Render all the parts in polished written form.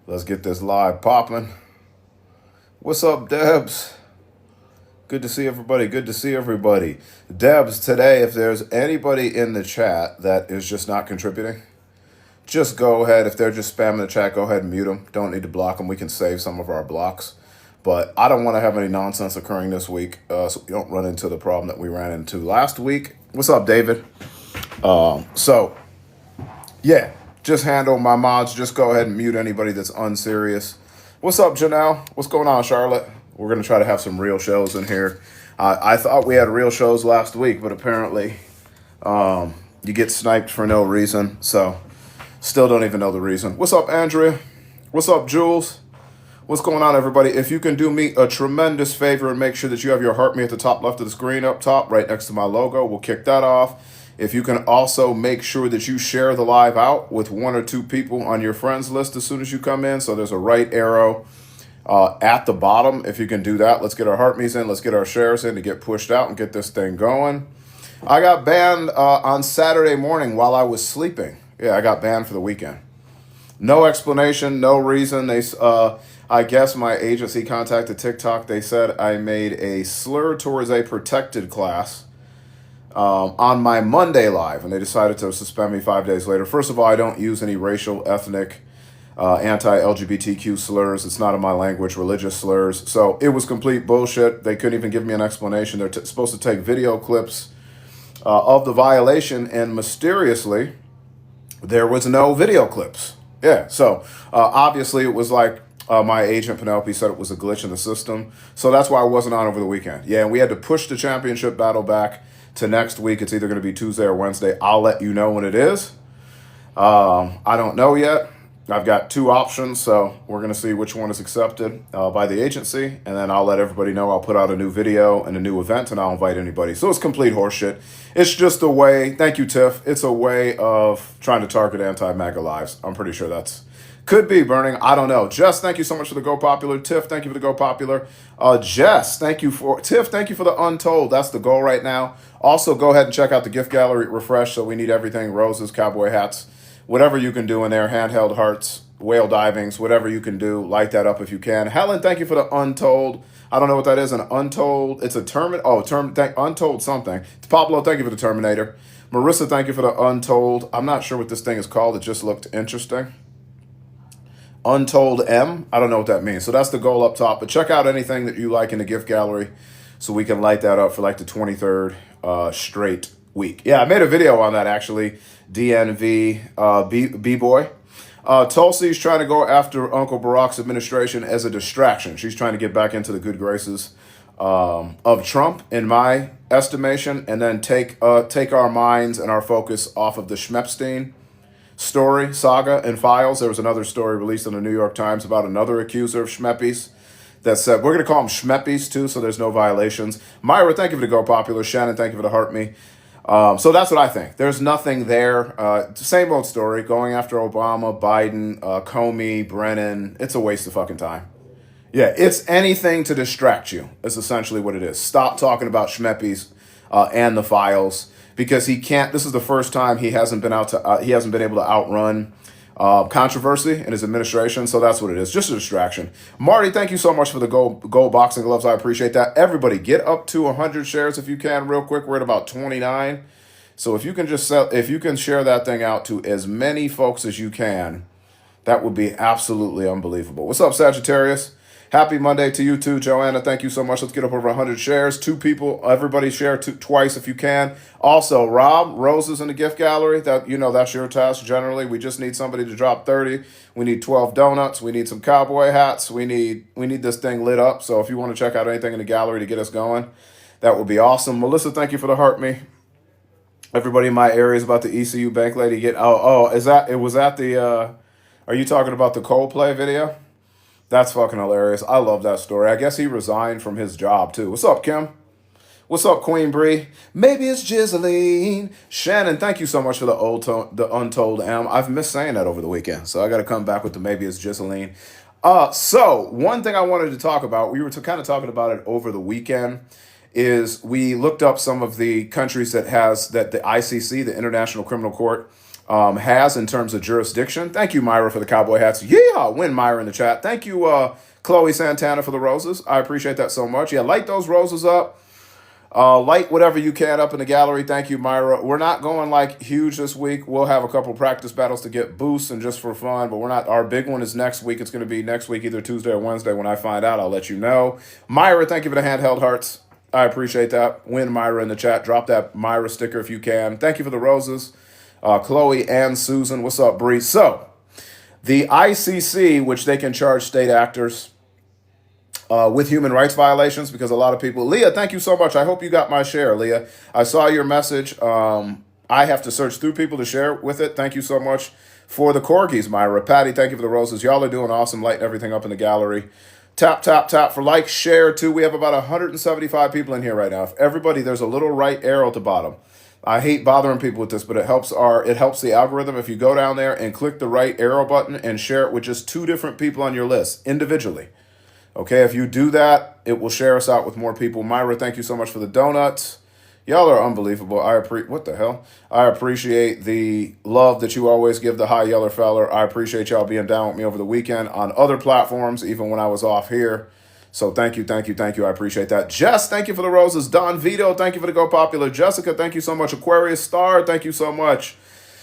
Let's get this live popping. What's up, Debs? Good to see everybody. Good to see everybody. Debs, today, if there's anybody in the chat that is just not contributing, just go ahead. If they're just spamming the chat, go ahead and mute them. Don't need to block them. We can save some of our blocks. But I don't want to have any nonsense occurring this week, so we don't run into the problem that we ran into last week. What's up, David? So, yeah, just handle my mods. Just go ahead and mute anybody that's unserious. What's up, Janelle? What's going on, Charlotte? We're going to try to have some real shows in here. I thought we had real shows last week, but apparently you get sniped for no reason. So, still don't even know the reason. What's up, Andrea? What's up, Jules? What's going on, everybody? If you can do me a tremendous favor and make sure that you have your heart me at the top left of the screen up top, right next to my logo, we'll kick that off. If you can also make sure that you share the live out with one or two people on your friends list as soon as you come in. So there's a right arrow at the bottom. If you can do that, let's get our heart me's in. Let's get our shares in to get pushed out and get this thing going. I got banned on Saturday morning while I was sleeping. Yeah, I got banned for the weekend. No explanation, no reason. I guess my agency contacted TikTok. They said I made a slur towards a protected class on my Monday live, and they decided to suspend me 5 days later. First of all, I don't use any racial, ethnic, anti-LGBTQ slurs. It's not in my language, religious slurs. So it was complete bullshit. They couldn't even give me an explanation. They're supposed to take video clips of the violation, and mysteriously, there was no video clips. Yeah, so obviously it was like my agent Penelope said it was a glitch in the system. So that's why I wasn't on over the weekend. Yeah, and we had to push the championship battle back to next week. It's either going to be Tuesday or Wednesday. I'll let you know when it is. I don't know yet. I've got two options, so we're going to see which one is accepted by the agency, and then I'll let everybody know. I'll put out a new video and a new event, and I'll invite anybody. So it's complete horseshit. It's just a way, thank you, Tiff, it's a way of trying to target anti-MAGA lives. I'm pretty sure that's, could be burning. I don't know. Jess, thank you so much for the Go Popular. Tiff, thank you for the Go Popular. Jess, thank you for, Tiff, thank you for the Untold. That's the goal right now. Also, go ahead and check out the gift gallery, refresh, so we need everything, roses, cowboy hats, whatever you can do in there, handheld hearts, whale divings, whatever you can do, light that up if you can. Helen, thank you for the Untold. I don't know what that is, an Untold. It's a Untold something. It's Pablo, thank you for the Terminator. Marissa, thank you for the Untold. I'm not sure what this thing is called. It just looked interesting. Untold M. I don't know what that means. So that's the goal up top. But check out anything that you like in the gift gallery so we can light that up for like the 23rd straight week. Yeah, I made a video on that actually. DNV B-Boy. Tulsi's trying to go after Uncle Barack's administration as a distraction. She's trying to get back into the good graces of Trump, in my estimation, and then take our minds and our focus off of the Schmepstein story, saga, and files. There was another story released in the New York Times about another accuser of Schmeppies that said, we're going to call them Schmeppies too, so there's no violations. Myra, thank you for the Go Popular. Shannon, thank you for the Heart Me. So that's what I think. There's nothing there. Same old story. Going after Obama, Biden, Comey, Brennan. It's a waste of fucking time. Yeah, it's anything to distract you. That's essentially what it is. Stop talking about Schmeppies and the files, because he can't. This is the first time he hasn't been able to outrun controversy in his administration. So that's what it is. Just a distraction. Marty, thank you so much for the gold boxing gloves. I appreciate that. Everybody, get up to 100 shares if you can, real quick. We're at about 29. So if you can share that thing out to as many folks as you can, that would be absolutely unbelievable. What's up, Sagittarius? Happy Monday to you too, Joanna. Thank you so much. Let's get up over 100 shares. Two people, everybody share twice if you can. Also, Rob, roses in the gift gallery. That's your task generally. We just need somebody to drop 30. We need 12 donuts. We need some cowboy hats. We need this thing lit up. So if you want to check out anything in the gallery to get us going, that would be awesome. Melissa, thank you for the heart me. Everybody in my area is about the ECU bank lady are you talking about the Coldplay video? That's fucking hilarious. I love that story. I guess he resigned from his job, too. What's up, Kim? What's up, Queen Bree? Maybe it's Giseline. Shannon, thank you so much for the Untold M. I've missed saying that over the weekend, so I got to come back with the maybe it's Giseline. So one thing I wanted to talk about, we were kind of talking about it over the weekend, is we looked up some of the countries that the ICC, the International Criminal Court, has in terms of jurisdiction. Thank you, Myra, for the cowboy hats. Yeah, win Myra in the chat. Thank you, Chloe Santana, for the roses. I appreciate that so much. Yeah, light those roses up. Light whatever you can up in the gallery. Thank you, Myra. We're not going like huge this week. We'll have a couple practice battles to get boosts and just for fun, but we're not. Our big one is next week. It's going to be next week, either Tuesday or Wednesday. When I find out, I'll let you know. Myra, thank you for the handheld hearts. I appreciate that. Win Myra in the chat. Drop that Myra sticker if you can. Thank you for the roses. Chloe and Susan. What's up, Bree? So, the ICC, which they can charge state actors with human rights violations, because a lot of people... Leah, thank you so much. I hope you got my share, Leah. I saw your message. I have to search through people to share with it. Thank you so much for the corgis, Myra. Patty, thank you for the roses. Y'all are doing awesome, lighting everything up in the gallery. Tap, tap, tap for like, share, too. We have about 175 people in here right now. If everybody, there's a little right arrow at the bottom. I hate bothering people with this, but it helps the algorithm. If you go down there and click the right arrow button and share it with just 2 different people on your list individually. Okay, if you do that, it will share us out with more people. Myra, thank you so much for the donuts. Y'all are unbelievable. What the hell? I appreciate the love that you always give the High Yeller Feller. I appreciate y'all being down with me over the weekend on other platforms, even when I was off here. So thank you, thank you, thank you. I appreciate that. Jess, thank you for the roses. Don Vito, thank you for the Go Popular. Jessica, thank you so much. Aquarius Star, thank you so much.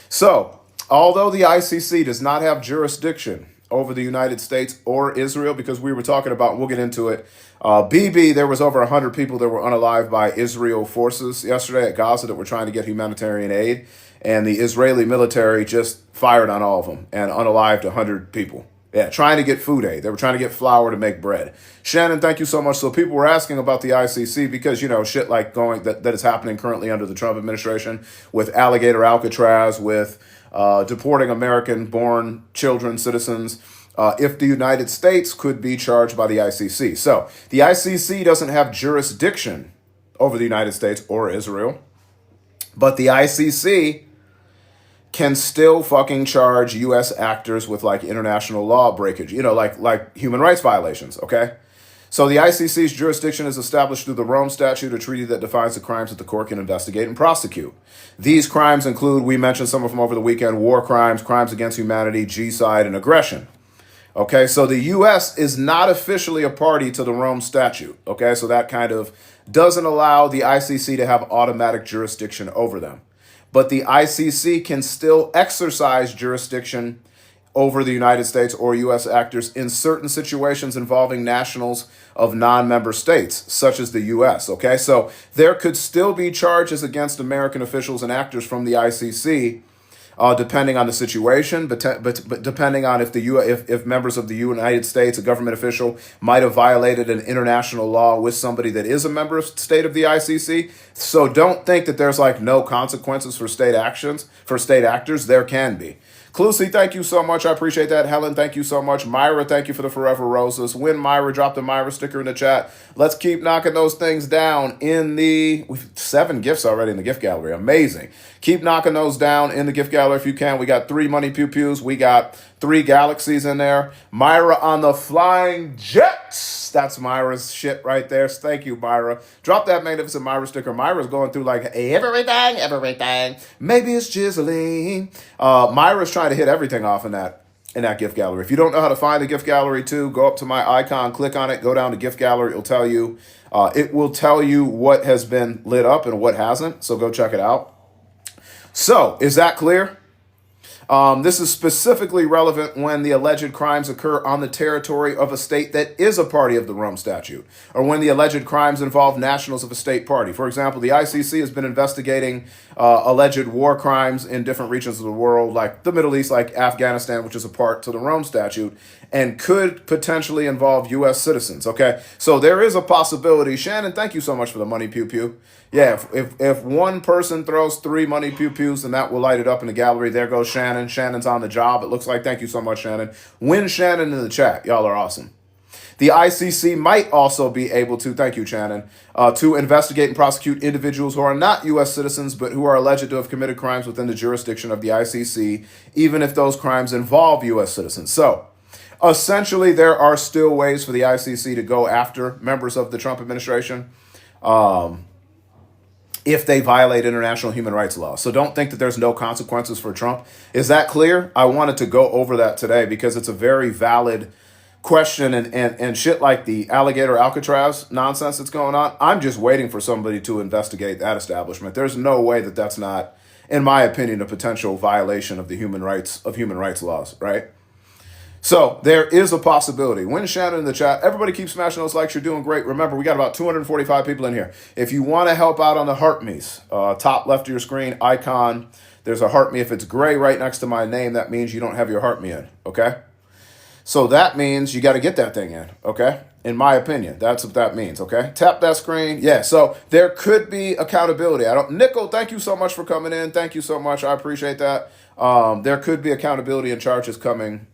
So, although the ICC does not have jurisdiction over the United States or Israel, because we were talking about, we'll get into it. BB, there was over 100 people that were unalived by Israel forces yesterday at Gaza that were trying to get humanitarian aid. And the Israeli military just fired on all of them and unalived 100 people. Yeah, trying to get food aid. They were trying to get flour to make bread. Shannon, thank you so much. So people were asking about the ICC because, shit like that is happening currently under the Trump administration with Alligator Alcatraz, with deporting American-born children, citizens, if the United States could be charged by the ICC. So the ICC doesn't have jurisdiction over the United States or Israel, but the ICC can still fucking charge U.S. actors with like international law breakage, like human rights violations, okay? So the ICC's jurisdiction is established through the Rome Statute, a treaty that defines the crimes that the court can investigate and prosecute. These crimes include, we mentioned some of them over the weekend, war crimes, crimes against humanity, genocide, and aggression. Okay, so the U.S. is not officially a party to the Rome Statute, okay? So that kind of doesn't allow the ICC to have automatic jurisdiction over them. But the ICC can still exercise jurisdiction over the United States or U.S. actors in certain situations involving nationals of non-member states, such as the U.S., okay? So there could still be charges against American officials and actors from the ICC, depending on the situation, but depending on if members of the United States, a government official, might have violated an international law with somebody that is a member of state of the ICC. So don't think that there's like no consequences for state actions, for state actors. There can be. Clucy, thank you so much. I appreciate that. Helen, thank you so much. Myra, thank you for the Forever Roses. When Myra dropped the Myra sticker in the chat. Let's keep knocking those things down in we've 7 gifts already in the gift gallery. Amazing. Keep knocking those down in the gift gallery if you can. We got 3 money pew-pews. We got 3 galaxies in there. Myra on the flying jets. That's Myra's shit right there. Thank you, Myra. Drop that magnificent Myra sticker. Myra's going through like everything. Maybe it's chiseling. Myra's trying to hit everything off in that gift gallery. If you don't know how to find the gift gallery too, go up to my icon, click on it, go down to gift gallery. It will tell you what has been lit up and what hasn't. So go check it out. So is that clear? This is specifically relevant when the alleged crimes occur on the territory of a state that is a party of the Rome Statute, or when the alleged crimes involve nationals of a state party. For example, the ICC has been investigating alleged war crimes in different regions of the world, like the Middle East, like Afghanistan, which is a part to the Rome Statute, and could potentially involve U.S. citizens, okay? So there is a possibility. Shannon, thank you so much for the money pew-pew. Yeah, if one person throws 3 money pew-pews, then that will light it up in the gallery. There goes Shannon. Shannon's on the job, it looks like. Thank you so much, Shannon. Win Shannon in the chat. Y'all are awesome. The ICC might also be able to, thank you, Shannon, to investigate and prosecute individuals who are not U.S. citizens, but who are alleged to have committed crimes within the jurisdiction of the ICC, even if those crimes involve U.S. citizens. So, essentially, there are still ways for the ICC to go after members of the Trump administration. if they violate international human rights law. So don't think that there's no consequences for Trump. Is that clear? I wanted to go over that today because it's a very valid question, and shit like the alligator Alcatraz nonsense that's going on. I'm just waiting for somebody to investigate that establishment. There's no way that that's not, in my opinion, a potential violation of the human rights laws, right? So there is a possibility. Win Shannon in the chat. Everybody keep smashing those likes. You're doing great. Remember, we got about 245 people in here. If you want to help out on the heart me's, top left of your screen icon, there's a heart me. If it's gray right next to my name, that means you don't have your heart me in. Okay. So that means you got to get that thing in. Okay. In my opinion, that's what that means. Okay. Tap that screen. Yeah. So there could be accountability. Nickel, thank you so much for coming in. Thank you so much. I appreciate that. There could be accountability and charges coming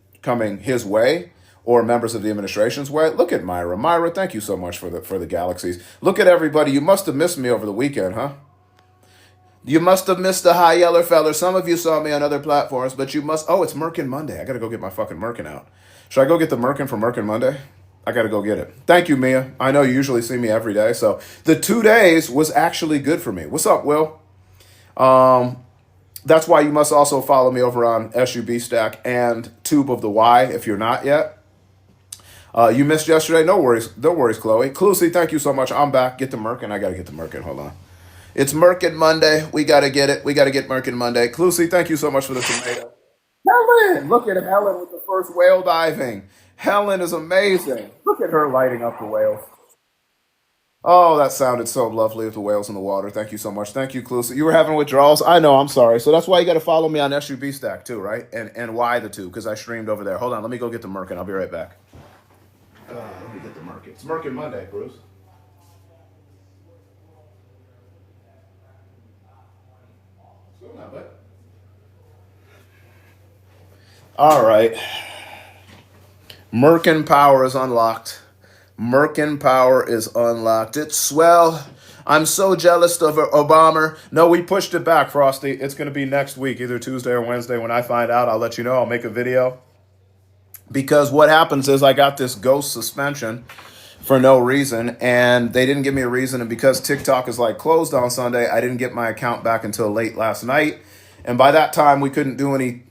his way or members of the administration's way. Look at Myra. Myra, thank you so much for the galaxies. Look at everybody. You must have missed me over the weekend, huh? You must have missed the high yeller feller. Some of you saw me on other platforms, but you must. Oh, it's Merkin Monday. I got to go get my fucking Merkin out. Should I go get the Merkin for Merkin Monday? I got to go get it. Thank you, Mia. I know you usually see me every day. So the 2 days was actually good for me. What's up, Will? That's why you must also follow me over on SUB Stack and Tube of the Y if you're not yet. You missed yesterday? No worries. No worries, Chloe. Clusy, thank you so much. I'm back. Get the Merkin. I got to get the Merkin. Hold on. It's Merkin Monday. We got to get it. We got to get Merkin Monday. Clusy, thank you so much for the tomato. Helen! Look at Helen with the first whale diving. Helen is amazing. Look at her lighting up the whales. Oh, that sounded so lovely with the whales in the water. Thank you so much. Thank you, Clusa. You were having withdrawals? I know, I'm sorry. So that's why you got to follow me on SUB Stack too, right? And why the two? Because I streamed over there. Hold on, let me go get the Merkin. I'll be right back. Let me get the Merkin. It's Merkin Monday, Bruce. What's going on, bud? All right. Merkin Power is unlocked. Merkin Power is unlocked. It's swell. I'm so jealous of Obama. No, we pushed it back, Frosty. It's going to be next week, either Tuesday or Wednesday. When I find out, I'll let you know. I'll make a video. Because what happens is I got this ghost suspension for no reason, and they didn't give me a reason. And because TikTok is like closed on Sunday, I didn't get my account back until late last night. And by that time, we couldn't do any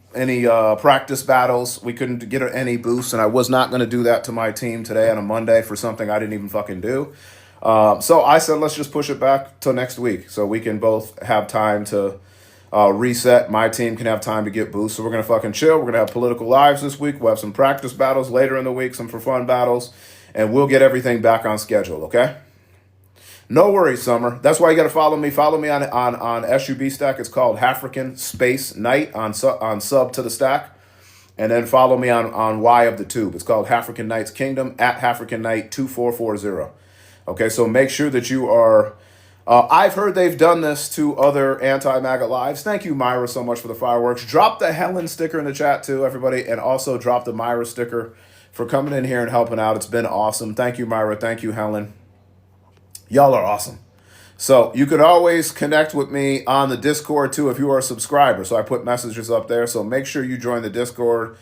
practice battles. We couldn't get any boosts, and I was not going to do that to my team today on a Monday for something I didn't even fucking do. So I said, let's just push it back till next week so we can both have time to reset. My team can have time to get boosts. So we're going to fucking chill. We're going to have political lives this week. We'll have some practice battles later in the week, some for fun battles, and we'll get everything back on schedule, okay? No worries, Summer. That's why you got to follow me. Follow me on SUB Stack. It's called African Space Night on sub to the stack. And then follow me on Y of the Tube. It's called African Knights Kingdom at African Knight 2440. Okay, so make sure that you are... I've heard they've done this to other anti-MAGA lives. Thank you, Myra, so much for the fireworks. Drop the Helen sticker in the chat, too, everybody. And also drop the Myra sticker for coming in here and helping out. It's been awesome. Thank you, Myra. Thank you, Helen. Y'all are awesome. So you could always connect with me on the Discord too if you are a subscriber. So I put messages up there. So make sure you join the Discord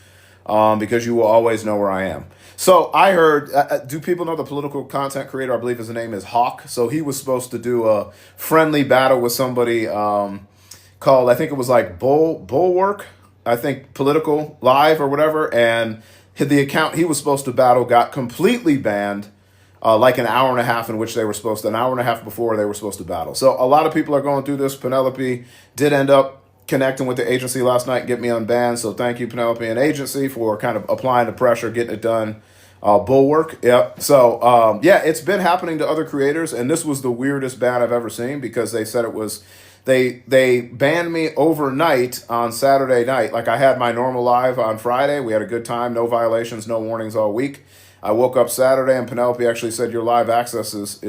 because you will always know where I am. So I heard, do people know the political content creator? I believe his name is Hawk. So he was supposed to do a friendly battle with somebody called, I think it was like Bulwark, I think Political Live or whatever. And the account he was supposed to battle got completely banned. Like an hour and a half in which they were supposed to, an hour and a half before they were supposed to battle. So a lot of people are going through this. Penelope did end up connecting with the agency last night and get me unbanned. So thank you, Penelope and agency, for kind of applying the pressure, getting it done. Bulwark. Yep. So, yeah, it's been happening to other creators. And this was the weirdest ban I've ever seen because they said it was, they banned me overnight on Saturday night. Like I had my normal live on Friday. We had a good time. No violations, no warnings all week. I woke up Saturday and Penelope actually said your live access is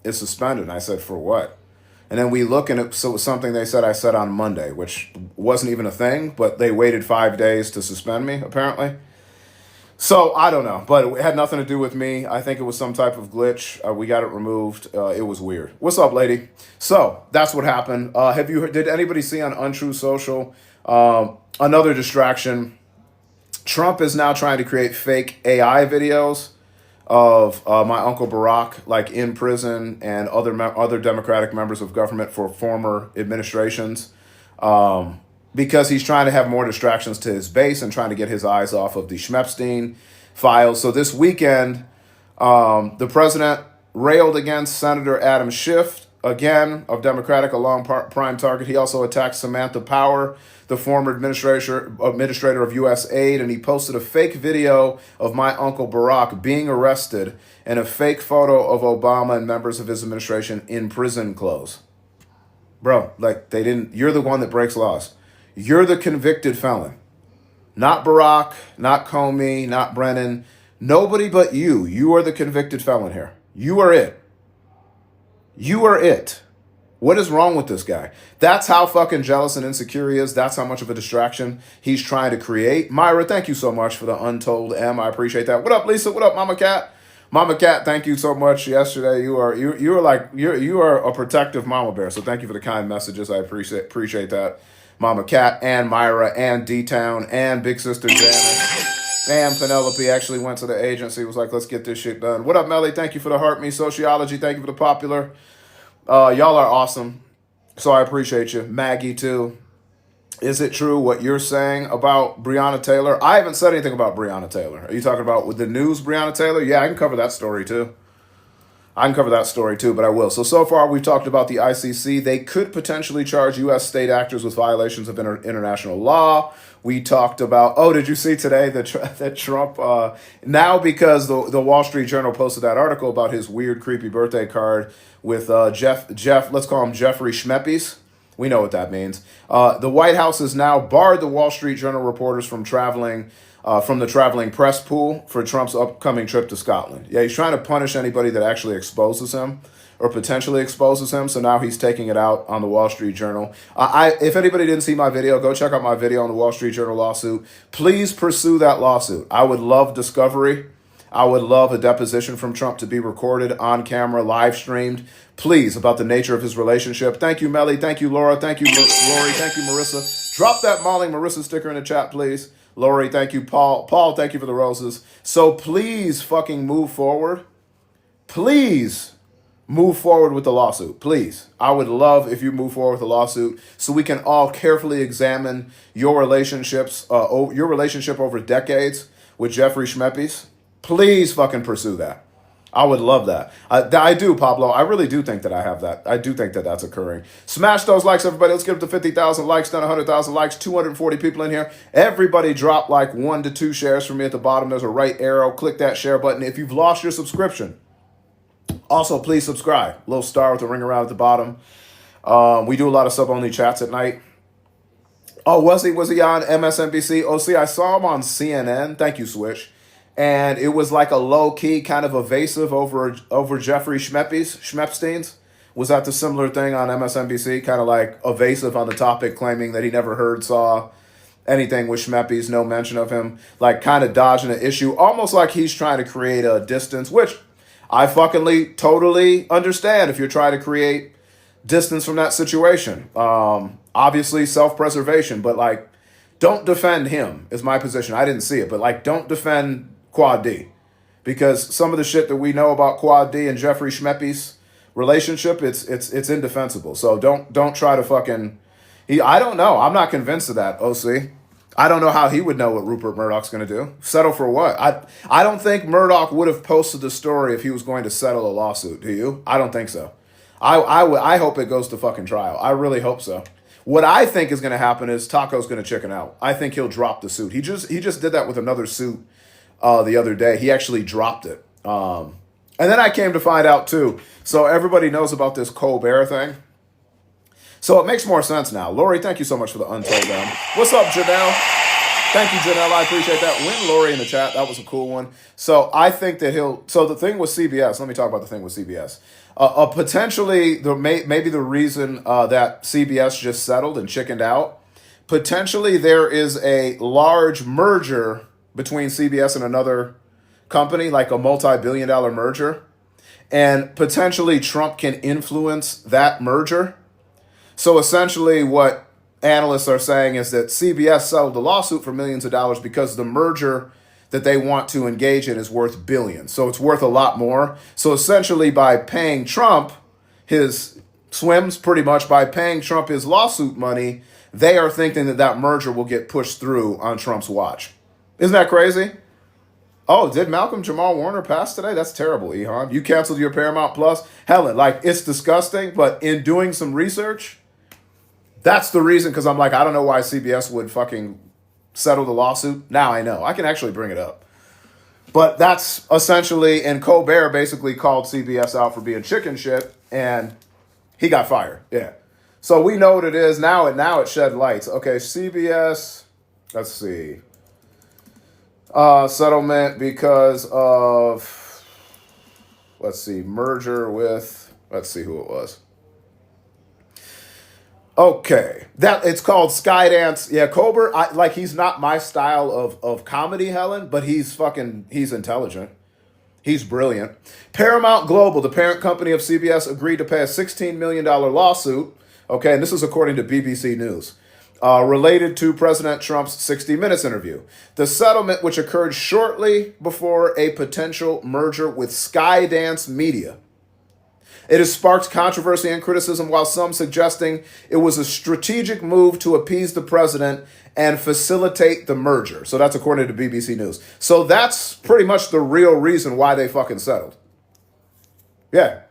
suspended. And I said, for what? And then we look and it was something they said I said on Monday, which wasn't even a thing, but they waited 5 days to suspend me, apparently. So I don't know, but it had nothing to do with me. I think it was some type of glitch. We got it removed. It was weird. What's up, lady? So that's what happened. Did anybody see on Untrue Social another distraction? Trump is now trying to create fake AI videos of my uncle Barack, like in prison, and other Democratic members of government for former administrations, because he's trying to have more distractions to his base and trying to get his eyes off of the Schmepstein files. So this weekend, the president railed against Senator Adam Schiff, again, of Democratic, a long prime target. He also attacked Samantha Power, the former administrator of U.S. Aid, and he posted a fake video of my uncle Barack being arrested and a fake photo of Obama and members of his administration in prison clothes. Bro, like, they didn't, you're the one that breaks laws. You're the convicted felon. Not Barack, not Comey, not Brennan. Nobody but you. You are the convicted felon here. You are it. You are it. What is wrong with this guy? That's how fucking jealous and insecure he is. That's how much of a distraction he's trying to create. Myra, thank you so much for the untold M. I appreciate that. What up, Lisa? What up, Mama Cat? Mama Cat, thank you so much. Yesterday, you are a protective mama bear. So thank you for the kind messages. I appreciate that. Mama Cat and Myra and D-Town and Big Sister Janice and Penelope actually went to the agency, was like, let's get this shit done. What up, Melly? Thank you for the heart me. Sociology, thank you for the popular. Y'all are awesome. So I appreciate you. Maggie, too. Is it true what you're saying about Breonna Taylor? I haven't said anything about Breonna Taylor. Are you talking about with the news, Breonna Taylor? Yeah, I can cover that story, too. But I will. So far, we've talked about the ICC. They could potentially charge U.S. state actors with violations of international law. We talked about, did you see today that Trump, now because the Wall Street Journal posted that article about his weird, creepy birthday card with Jeff, let's call him Jeffrey Schmeppies. We know what that means. The White House has now barred the Wall Street Journal reporters from traveling from the traveling press pool for Trump's upcoming trip to Scotland. Yeah, he's trying to punish anybody that actually exposes him or potentially exposes him. So now he's taking it out on the Wall Street Journal. If anybody didn't see my video, go check out my video on the Wall Street Journal lawsuit. Please pursue that lawsuit. I would love discovery. I would love a deposition from Trump to be recorded on camera, live streamed. Please, about the nature of his relationship. Thank you, Melly. Thank you, Laura. Thank you, Lori. Thank you, Marissa. Drop that Molly Marissa sticker in the chat, please. Lori, thank you. Paul, thank you for the roses. So please fucking move forward. Please move forward with the lawsuit. Please. I would love if you move forward with the lawsuit so we can all carefully examine your relationships, your relationship over decades with Jeffrey Schmeppies. Please fucking pursue that. I would love that. I do, Pablo. I really do think that I have that. I do think that that's occurring. Smash those likes, everybody. Let's get up to 50,000 likes, then 100,000 likes, 240 people in here. Everybody drop like 1 to 2 shares for me at the bottom. There's a right arrow. Click that share button. If you've lost your subscription, also please subscribe. Little star with a ring around at the bottom. We do a lot of sub-only chats at night. Oh, was he on MSNBC? Oh, see, I saw him on CNN. Thank you, Switch. And it was like a low-key kind of evasive over Jeffrey Schmepstein's. Was that the similar thing on MSNBC? Kind of like evasive on the topic, claiming that he never saw anything with Schmeppies, no mention of him. Like kind of dodging the issue. Almost like he's trying to create a distance, which I fucking totally understand if you're trying to create distance from that situation. Obviously, self-preservation, but like, don't defend him is my position. I didn't see it, but like, don't defend Quad D, because some of the shit that we know about Quad D and Jeffrey Schmeppies' relationship, it's indefensible. So don't try to fucking. I don't know. I'm not convinced of that. OC. I don't know how he would know what Rupert Murdoch's going to do. Settle for what? I don't think Murdoch would have posted the story if he was going to settle a lawsuit. Do you? I don't think so. I hope it goes to fucking trial. I really hope so. What I think is going to happen is Taco's going to chicken out. I think he'll drop the suit. He just did that with another suit the other day. He actually dropped it. And then I came to find out too. So everybody knows about this Colbert thing. So it makes more sense now. Lori, thank you so much for the untold them. What's up, Janelle? Thank you, Janelle. I appreciate that. Win Lori in the chat. That was a cool one. So I think that so the thing with CBS, let me talk about the thing with CBS. Potentially, maybe the reason that CBS just settled and chickened out, potentially there is a large merger between CBS and another company, like a multi-billion-dollar merger, and potentially Trump can influence that merger. So essentially what analysts are saying is that CBS settled the lawsuit for millions of dollars because the merger that they want to engage in is worth billions. So it's worth a lot more. So essentially, by paying Trump his swims, pretty much by paying Trump his lawsuit money, they are thinking that that merger will get pushed through on Trump's watch. Isn't that crazy? Oh, did Malcolm Jamal Warner pass today? That's terrible, Ehon. You canceled your Paramount Plus? Helen, like, it's disgusting, but in doing some research, that's the reason, because I'm like, I don't know why CBS would fucking settle the lawsuit. Now I know. I can actually bring it up. But that's essentially, and Colbert basically called CBS out for being chicken shit, and he got fired. Yeah. So we know what it is. Now it shed lights. Okay, CBS, let's see. Settlement because of, let's see, merger with, let's see who it was. Okay, that it's called Skydance. Yeah, Colbert, he's not my style of comedy, Helen, but he's intelligent. He's brilliant. Paramount Global, the parent company of CBS, agreed to pay a $16 million lawsuit. Okay, and this is according to BBC News. Related to President Trump's 60 Minutes interview. The settlement, which occurred shortly before a potential merger with Skydance Media. It has sparked controversy and criticism, while some suggesting it was a strategic move to appease the president and facilitate the merger. So that's according to BBC News. So that's pretty much the real reason why they fucking settled. Yeah.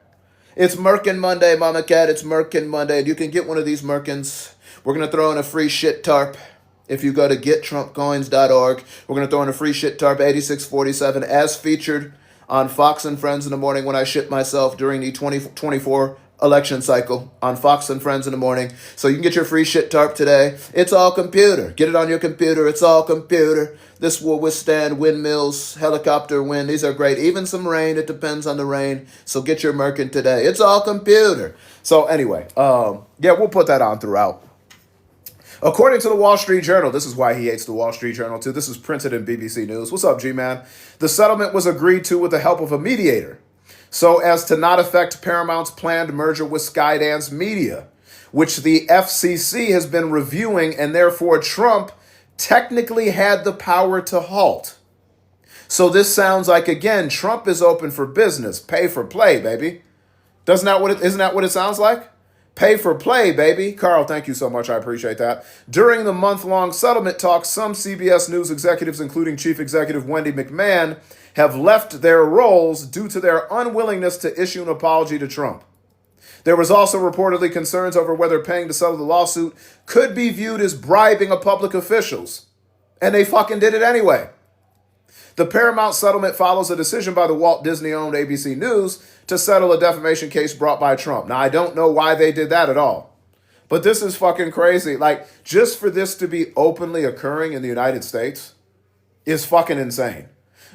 It's Merkin Monday, Mama Cat. It's Merkin Monday. You can get one of these Merkins. We're going to throw in a free shit tarp. If you go to gettrumpcoins.org, we're going to throw in a free shit tarp 8647 as featured on Fox and Friends in the morning when I shit myself during the 2024 election cycle on Fox and Friends in the morning. So you can get your free shit tarp today. It's all computer. Get it on your computer. It's all computer. This will withstand windmills, helicopter wind. These are great. Even some rain. It depends on the rain. So get your Merkin today. It's all computer. So anyway, yeah, we'll put that on throughout. According to the Wall Street Journal, this is why he hates the Wall Street Journal too. This is printed in BBC News. What's up, G-Man? The settlement was agreed to with the help of a mediator, so as to not affect Paramount's planned merger with Skydance Media, which the FCC has been reviewing, and therefore Trump technically had the power to halt. So this sounds like, again, Trump is open for business. Pay for play, baby. Isn't that what it sounds like? Pay for play, baby. Carl, thank you so much. I appreciate that. During the month-long settlement talks, some CBS News executives, including Chief Executive Wendy McMahon, have left their roles due to their unwillingness to issue an apology to Trump. There was also reportedly concerns over whether paying to settle the lawsuit could be viewed as bribing of public officials. And they fucking did it anyway. The Paramount settlement follows a decision by the Walt Disney-owned ABC News to settle a defamation case brought by Trump. Now, I don't know why they did that at all. But this is fucking crazy. Like, just for this to be openly occurring in the United States is fucking insane.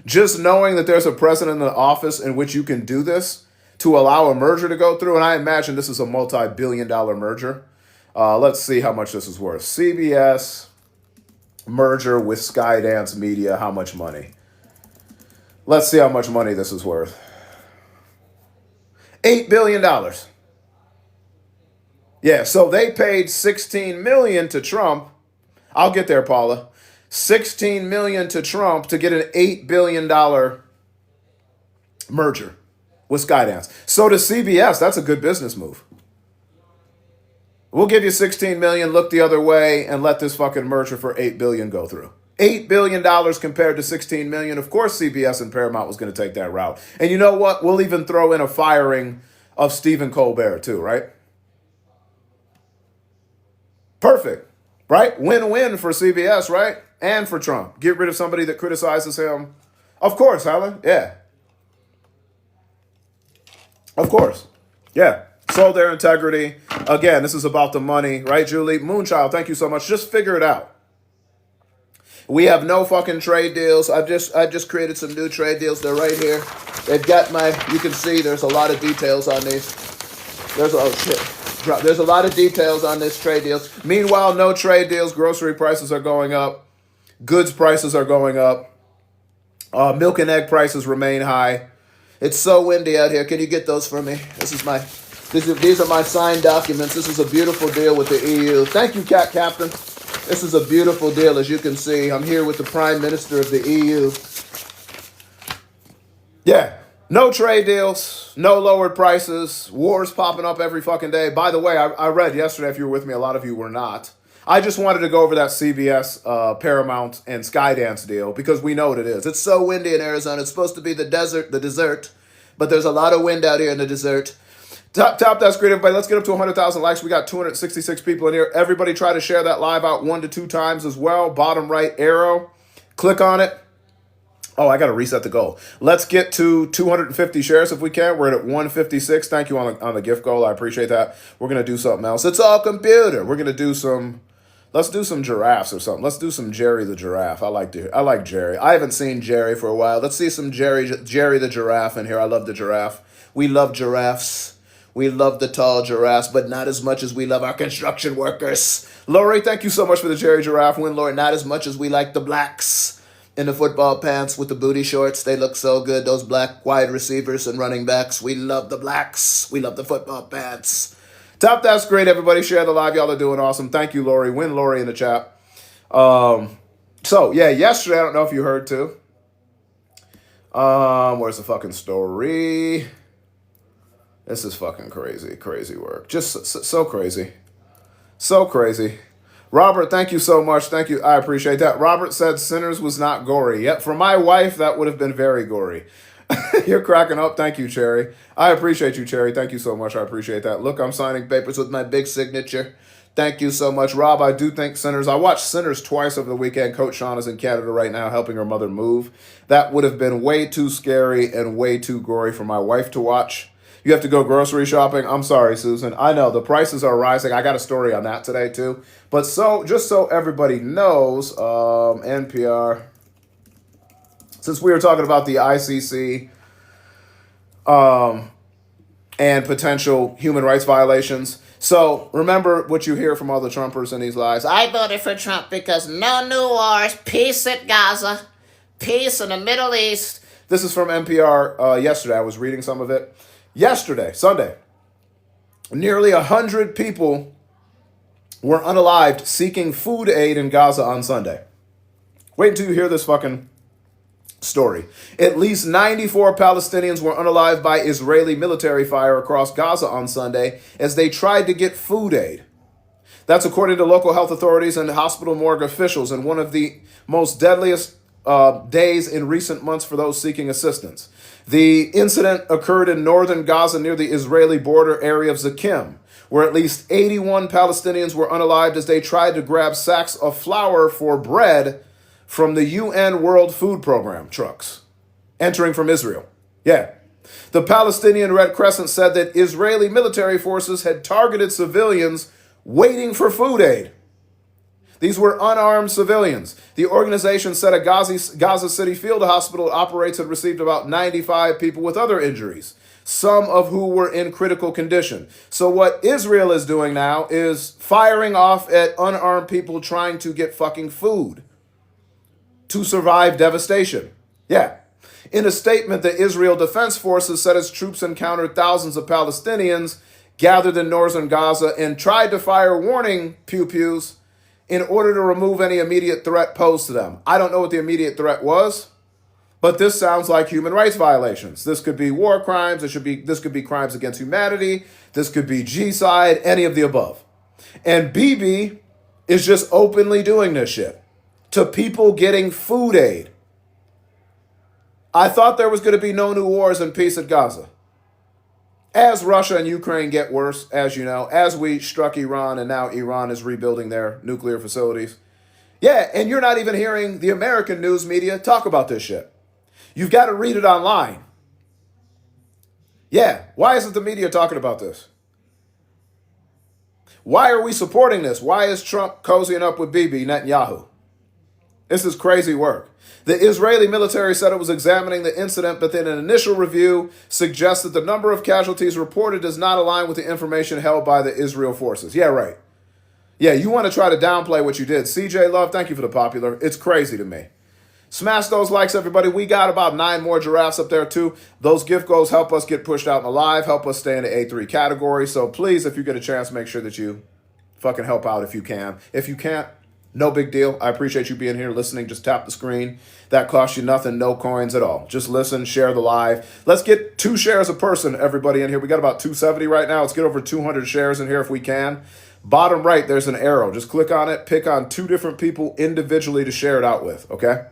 Just knowing that there's a president in the office in which you can do this to allow a merger to go through, and I imagine this is a multi-billion-dollar merger. Let's see how much this is worth. CBS merger with Skydance Media, how much money? Let's see how much money this is worth. $8 billion. Yeah, so they paid $16 million to Trump. I'll get there, Paula. $16 million to Trump to get an $8 billion merger with Skydance. So to CBS, that's a good business move. We'll give you $16 million, look the other way, and let this fucking merger for $8 billion go through. $8 billion compared to $16 million. Of course, CBS and Paramount was going to take that route. And you know what? We'll even throw in a firing of Stephen Colbert too, right? Perfect, right? Win-win for CBS, right? And for Trump. Get rid of somebody that criticizes him. Of course, Helen. Yeah. Of course. Yeah. So their integrity. Again, this is about the money, right, Julie? Moonchild, thank you so much. Just figure it out. We have no fucking trade deals. I just created some new trade deals. They're right here. They've got you can see there's a lot of details on these. There's a lot of details on this trade deals. Meanwhile, no trade deals. Grocery prices are going up. Goods prices are going up. Milk and egg prices remain high. It's so windy out here. Can you get those for me? These are my signed documents. This is a beautiful deal with the EU. Thank you, Captain. This is a beautiful deal, as you can see. I'm here with the Prime Minister of the EU. Yeah. No trade deals, no lowered prices, wars popping up every fucking day. By the way, I read yesterday, if you were with me, a lot of you were not. I just wanted to go over that CBS, Paramount, and Skydance deal because we know what it is. It's so windy in Arizona. It's supposed to be the desert, but there's a lot of wind out here in the desert. Top that screen, everybody. Let's get up to 100,000 likes. We got 266 people in here. Everybody try to share that live out 1 to 2 times as well. Bottom right arrow. Click on it. Oh, I got to reset the goal. Let's get to 250 shares if we can. We're at 156. Thank you on the gift goal. I appreciate that. We're going to do something else. It's all computer. We're going to do some... Let's do some giraffes or something. Let's do some Jerry the Giraffe. I like Jerry. I haven't seen Jerry for a while. Let's see some Jerry the Giraffe in here. I love the giraffe. We love giraffes. We love the tall giraffes, but not as much as we love our construction workers. Lori, thank you so much for the Jerry Giraffe win, Lori. Not as much as we like the blacks in the football pants with the booty shorts. They look so good. Those black wide receivers and running backs. We love the blacks. We love the football pants. Top that's great, everybody. Share the live. Y'all are doing awesome. Thank you, Lori. Win Lori in the chat. So, yeah, yesterday, I don't know if you heard too. Where's the fucking story? This is fucking crazy. Crazy work. Just so crazy. So crazy. Robert, thank you so much. Thank you. I appreciate that. Robert said Sinners was not gory. Yep, for my wife, that would have been very gory. You're cracking up. Thank you, Cherry. I appreciate you, Cherry. Thank you so much. I appreciate that. Look, I'm signing papers with my big signature. Thank you so much, Rob. I do think Sinners. I watched Sinners twice over the weekend. Coach Sean is in Canada right now helping her mother move. That would have been way too scary and way too gory for my wife to watch. You have to go grocery shopping. I'm sorry, Susan. I know the prices are rising. I got a story on that today, too. But just so everybody knows, NPR, since we were talking about the ICC and potential human rights violations. So remember what you hear from all the Trumpers in these lies. I voted for Trump because no new wars, peace at Gaza, peace in the Middle East. This is from NPR yesterday. I was reading some of it. Yesterday, Sunday, nearly 100 people were unalived seeking food aid in Gaza on Sunday. Wait until you hear this fucking story. At least 94 Palestinians were unalived by Israeli military fire across Gaza on Sunday as they tried to get food aid. That's according to local health authorities and hospital morgue officials in one of the most deadliest days in recent months for those seeking assistance. The incident occurred in northern Gaza near the Israeli border area of Zakim, where at least 81 Palestinians were unalived as they tried to grab sacks of flour for bread from the UN World Food Program trucks entering from Israel. Yeah. The Palestinian Red Crescent said that Israeli military forces had targeted civilians waiting for food aid. These were unarmed civilians. The organization said a Gaza City field hospital operates had received about 95 people with other injuries, some of who were in critical condition. So what Israel is doing now is firing off at unarmed people trying to get fucking food to survive devastation. Yeah. In a statement, the Israel Defense Forces said its troops encountered thousands of Palestinians gathered in northern Gaza and tried to fire warning pew-pews in order to remove any immediate threat posed to them. I don't know what the immediate threat was, but this sounds like human rights violations. This could be war crimes. This could be crimes against humanity. This could be genocide, any of the above. And Bibi is just openly doing this shit to people getting food aid. I thought there was going to be no new wars and peace at Gaza. As Russia and Ukraine get worse, as you know, as we struck Iran and now Iran is rebuilding their nuclear facilities. Yeah, and you're not even hearing the American news media talk about this shit. You've got to read it online. Yeah, why isn't the media talking about this? Why are we supporting this? Why is Trump cozying up with Bibi Netanyahu? This is crazy work. The Israeli military said it was examining the incident, but then an initial review suggests that the number of casualties reported does not align with the information held by the Israel forces. Yeah, right. Yeah, you want to try to downplay what you did. CJ Love, thank you for the popular. It's crazy to me. Smash those likes, everybody. We got about 9 more giraffes up there, too. Those gift goals help us get pushed out in the live, help us stay in the A3 category. So please, if you get a chance, make sure that you fucking help out if you can. If you can't, No big deal. I appreciate you being here listening. Just tap the screen. That costs you nothing, no coins at all. Just listen, share the live. Let's get 2 shares a person, everybody in here. We got about 270 right now. Let's get over 200 shares in here if we can. Bottom right, there's an arrow. Just click on it. Pick on 2 different people individually to share it out with, okay?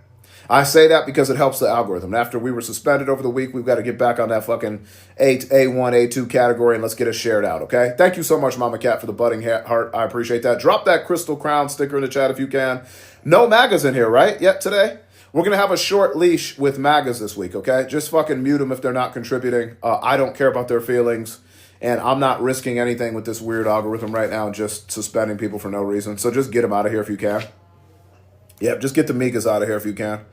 I say that because it helps the algorithm. After we were suspended over the week, we've got to get back on that fucking A1, A2 category, and let's get it shared out, okay? Thank you so much, Mama Cat, for the budding heart. I appreciate that. Drop that Crystal Crown sticker in the chat if you can. No MAGAs in here, right, yet today? We're going to have a short leash with MAGAs this week, okay? Just fucking mute them if they're not contributing. I don't care about their feelings, and I'm not risking anything with this weird algorithm right now and just suspending people for no reason. So just get them out of here if you can. Yep, just get the Migas out of here if you can.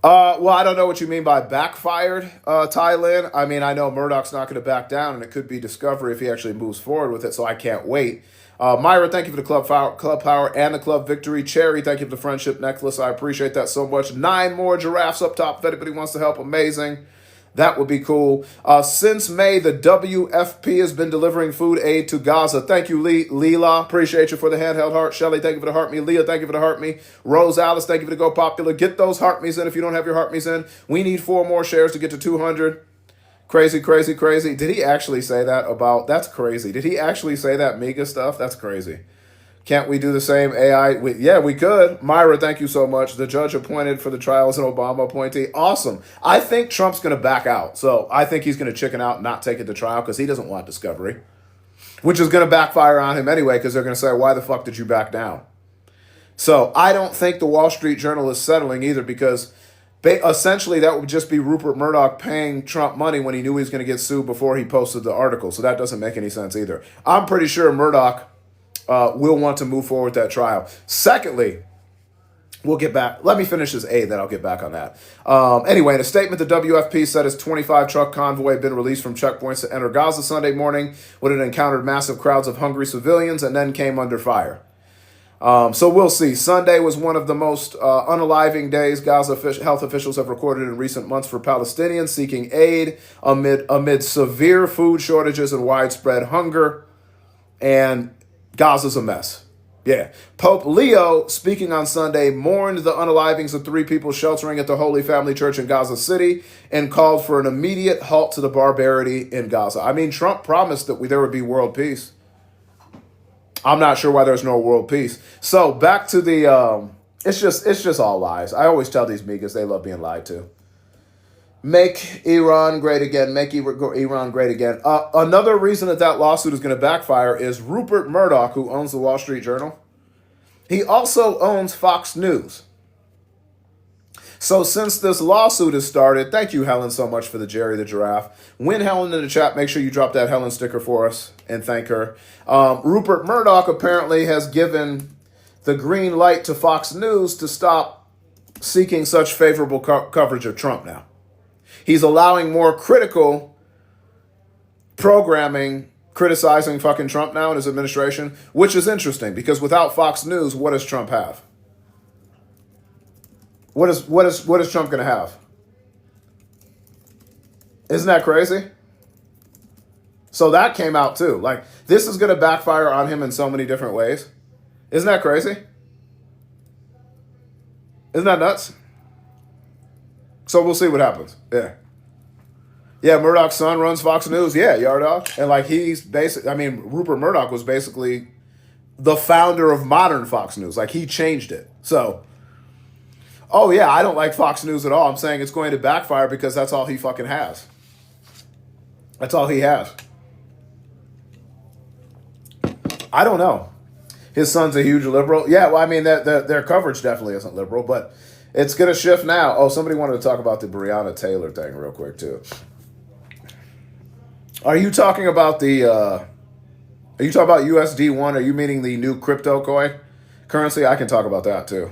Well, I don't know what you mean by backfired, Thailand. I mean, I know Murdoch's not going to back down, and it could be Discovery if he actually moves forward with it, so I can't wait. Myra, thank you for the club power and the club victory. Cherry, thank you for the friendship necklace. I appreciate that so much. 9 more giraffes up top if anybody wants to help. Amazing. That would be cool. Since May, the WFP has been delivering food aid to Gaza. Thank you, Leela. Appreciate you for the handheld heart. Shelly, thank you for the heart me. Leah, thank you for the heart me. Rose Alice, thank you for the go popular. Get those heart me's in if you don't have your heart me's in. We need 4 more shares to get to 200. Crazy, crazy, crazy. Did he actually say that about... That's crazy. Did he actually say that Mega stuff? That's crazy. Can't we do the same AI? Yeah, we could. Myra, thank you so much. The judge appointed for the trial is an Obama appointee. Awesome. I think Trump's going to back out. So I think he's going to chicken out and not take it to trial because he doesn't want Discovery, which is going to backfire on him anyway because they're going to say, why the fuck did you back down? So I don't think the Wall Street Journal is settling either because essentially that would just be Rupert Murdoch paying Trump money when he knew he was going to get sued before he posted the article. So that doesn't make any sense either. I'm pretty sure Murdoch will want to move forward with that trial. Secondly, we'll get back. Let me finish this A, then I'll get back on that. Anyway, in a statement, the WFP said its 25-truck convoy had been released from checkpoints to enter Gaza Sunday morning when it encountered massive crowds of hungry civilians and then came under fire. So we'll see. Sunday was one of the most unaliving days Gaza health officials have recorded in recent months for Palestinians seeking aid amid severe food shortages and widespread hunger. And Gaza's a mess. Yeah. Pope Leo, speaking on Sunday, mourned the unalivings of 3 people sheltering at the Holy Family Church in Gaza City and called for an immediate halt to the barbarity in Gaza. I mean, Trump promised that there would be world peace. I'm not sure why there's no world peace. So back to the, it's just all lies. I always tell these Migas they love being lied to. Make Iran great again. Make Iran great again. Another reason that lawsuit is going to backfire is Rupert Murdoch, who owns the Wall Street Journal. He also owns Fox News. So since this lawsuit has started, thank you, Helen, so much for the Jerry the Giraffe. Win Helen in the chat. Make sure you drop that Helen sticker for us and thank her. Rupert Murdoch apparently has given the green light to Fox News to stop seeking such favorable coverage of Trump now. He's allowing more critical programming criticizing fucking Trump now and his administration, which is interesting because without Fox News, what does Trump have? What is Trump going to have? Isn't that crazy? So that came out too. Like, this is going to backfire on him in so many different ways. Isn't that crazy? Isn't that nuts? So we'll see what happens. Yeah. Yeah, Murdoch's son runs Fox News. Yeah, yard dog. And like he's basically, I mean, Rupert Murdoch was basically the founder of modern Fox News. Like he changed it. So, oh yeah, I don't like Fox News at all. I'm saying it's going to backfire because that's all he fucking has. That's all he has. I don't know. His son's a huge liberal. Yeah, well, I mean, their coverage definitely isn't liberal, but it's going to shift now. Oh, somebody wanted to talk about the Breonna Taylor thing real quick, too. Are you talking about USD1? Are you meaning the new crypto coin currency? I can talk about that, too.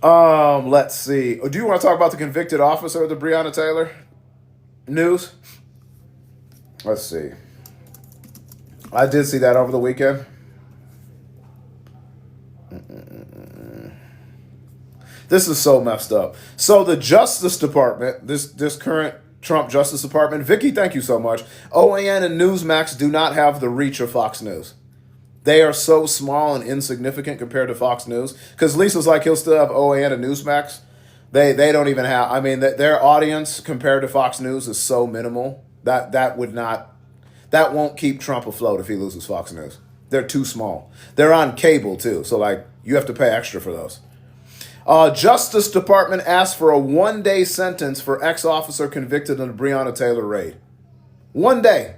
Let's see. Do you want to talk about the convicted officer of the Breonna Taylor news? Let's see. I did see that over the weekend. This is so messed up. So the Justice Department, this current Trump Justice Department, Vicky, thank you so much. OAN and Newsmax do not have the reach of Fox News. They are so small and insignificant compared to Fox News. Because Lisa's like, he'll still have OAN and Newsmax. They don't even have. I mean, their audience compared to Fox News is so minimal that would not, that won't keep Trump afloat if he loses Fox News. They're too small. They're on cable too, so like you have to pay extra for those. Justice Department asked for a 1-day sentence for ex-officer convicted in the Breonna Taylor raid. 1 day.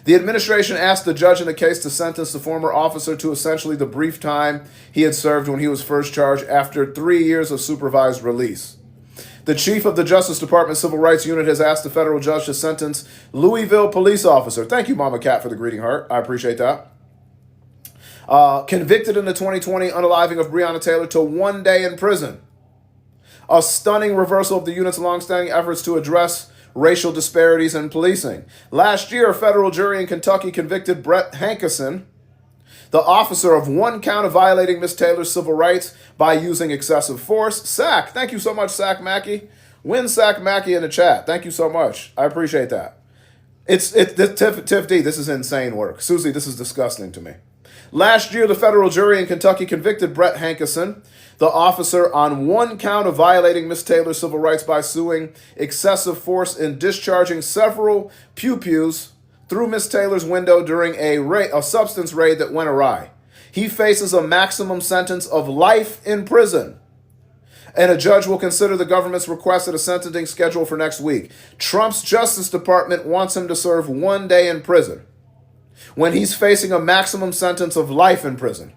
The administration asked the judge in the case to sentence the former officer to essentially the brief time he had served when he was first charged after 3 years of supervised release. The chief of the Justice Department Civil Rights Unit has asked the federal judge to sentence Louisville police officer. Thank you, Mama Cat, for the greeting heart. I appreciate that. Convicted in the 2020 unaliving of Breonna Taylor to 1 day in prison. A stunning reversal of the unit's longstanding efforts to address racial disparities in policing. Last year, a federal jury in Kentucky convicted Brett Hankison, the officer, of 1 count of violating Miss Taylor's civil rights by using excessive force. Sack, thank you so much, Sack Mackey. Win Sack Mackey in the chat. Thank you so much. I appreciate that. Tiff D, this is insane work. Susie, this is disgusting to me. Last year, the federal jury in Kentucky convicted Brett Hankison, the officer, on 1 count of violating Miss Taylor's civil rights by suing excessive force in discharging several pew-pews through Miss Taylor's window during a substance raid that went awry. He faces a maximum sentence of life in prison, and a judge will consider the government's request at a sentencing schedule for next week. Trump's Justice Department wants him to serve 1 day in prison when he's facing a maximum sentence of life in prison.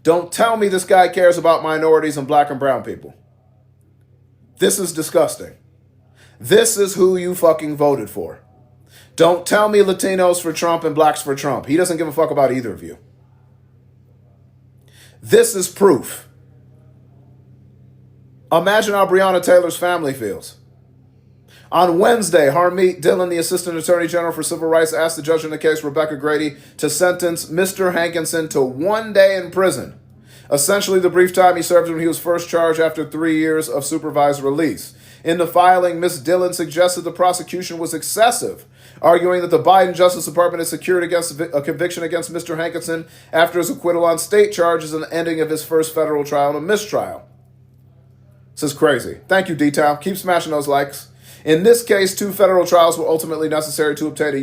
Don't tell me this guy cares about minorities and black and brown people. This is disgusting. This is who you fucking voted for. Don't tell me Latinos for Trump and blacks for Trump. He doesn't give a fuck about either of you. This is proof. Imagine how Breonna Taylor's family feels. On Wednesday, Harmeet Dillon, the Assistant Attorney General for Civil Rights, asked the judge in the case, Rebecca Grady, to sentence Mr. Hankinson to 1 day in prison, essentially the brief time he served when he was first charged after 3 years of supervised release. In the filing, Ms. Dillon suggested the prosecution was excessive, arguing that the Biden Justice Department had secured a conviction against Mr. Hankinson after his acquittal on state charges and the ending of his first federal trial and a mistrial. This is crazy. Thank you, D-Town. Keep smashing those likes. In this case, 2 federal trials were ultimately necessary to obtain a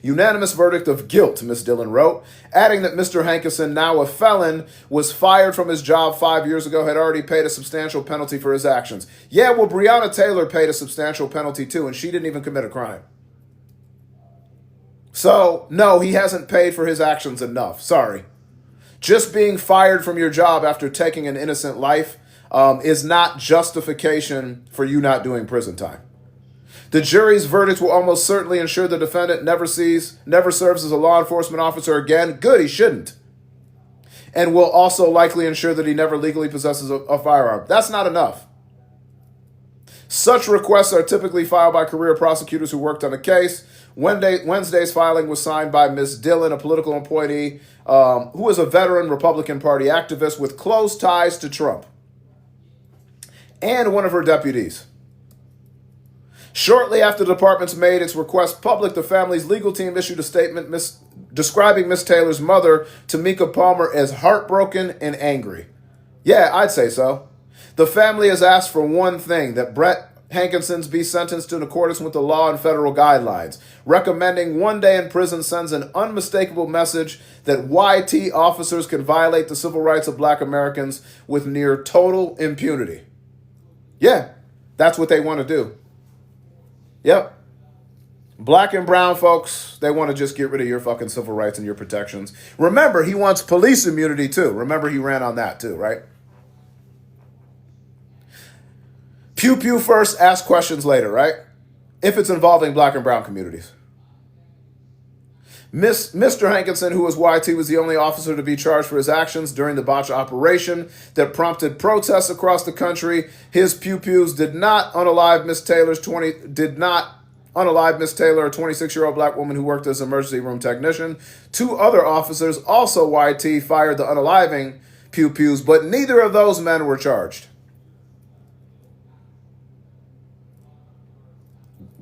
unanimous verdict of guilt, Ms. Dillon wrote, adding that Mr. Hankison, now a felon, was fired from his job 5 years ago, had already paid a substantial penalty for his actions. Yeah, well, Breonna Taylor paid a substantial penalty too, and she didn't even commit a crime. So, no, he hasn't paid for his actions enough. Sorry. Just being fired from your job after taking an innocent life is not justification for you not doing prison time. The jury's verdict will almost certainly ensure the defendant never serves as a law enforcement officer again. Good, he shouldn't. And will also likely ensure that he never legally possesses a firearm. That's not enough. Such requests are typically filed by career prosecutors who worked on a case. Wednesday's filing was signed by Ms. Dillon, a political appointee who is a veteran Republican Party activist with close ties to Trump, and one of her deputies. Shortly after the department's made its request public, the family's legal team issued a statement describing Miss Taylor's mother, Tamika Palmer, as heartbroken and angry. Yeah, I'd say so. The family has asked for one thing, that Brett Hankinson's be sentenced in accordance with the law and federal guidelines. Recommending 1 day in prison sends an unmistakable message that YT officers can violate the civil rights of black Americans with near total impunity. Yeah, that's what they want to do. Yep. Black and brown folks, they want to just get rid of your fucking civil rights and your protections. Remember, he wants police immunity too. Remember, he ran on that too, right? Pew pew first, ask questions later, right? If it's involving black and brown communities. Mr. Hankinson, who was YT, was the only officer to be charged for his actions during the botched operation that prompted protests across the country. His pew-pews did not unalive Miss Taylor, a 26-year-old black woman who worked as an emergency room technician. 2 other officers, also YT, fired the unaliving pew-pews, but neither of those men were charged.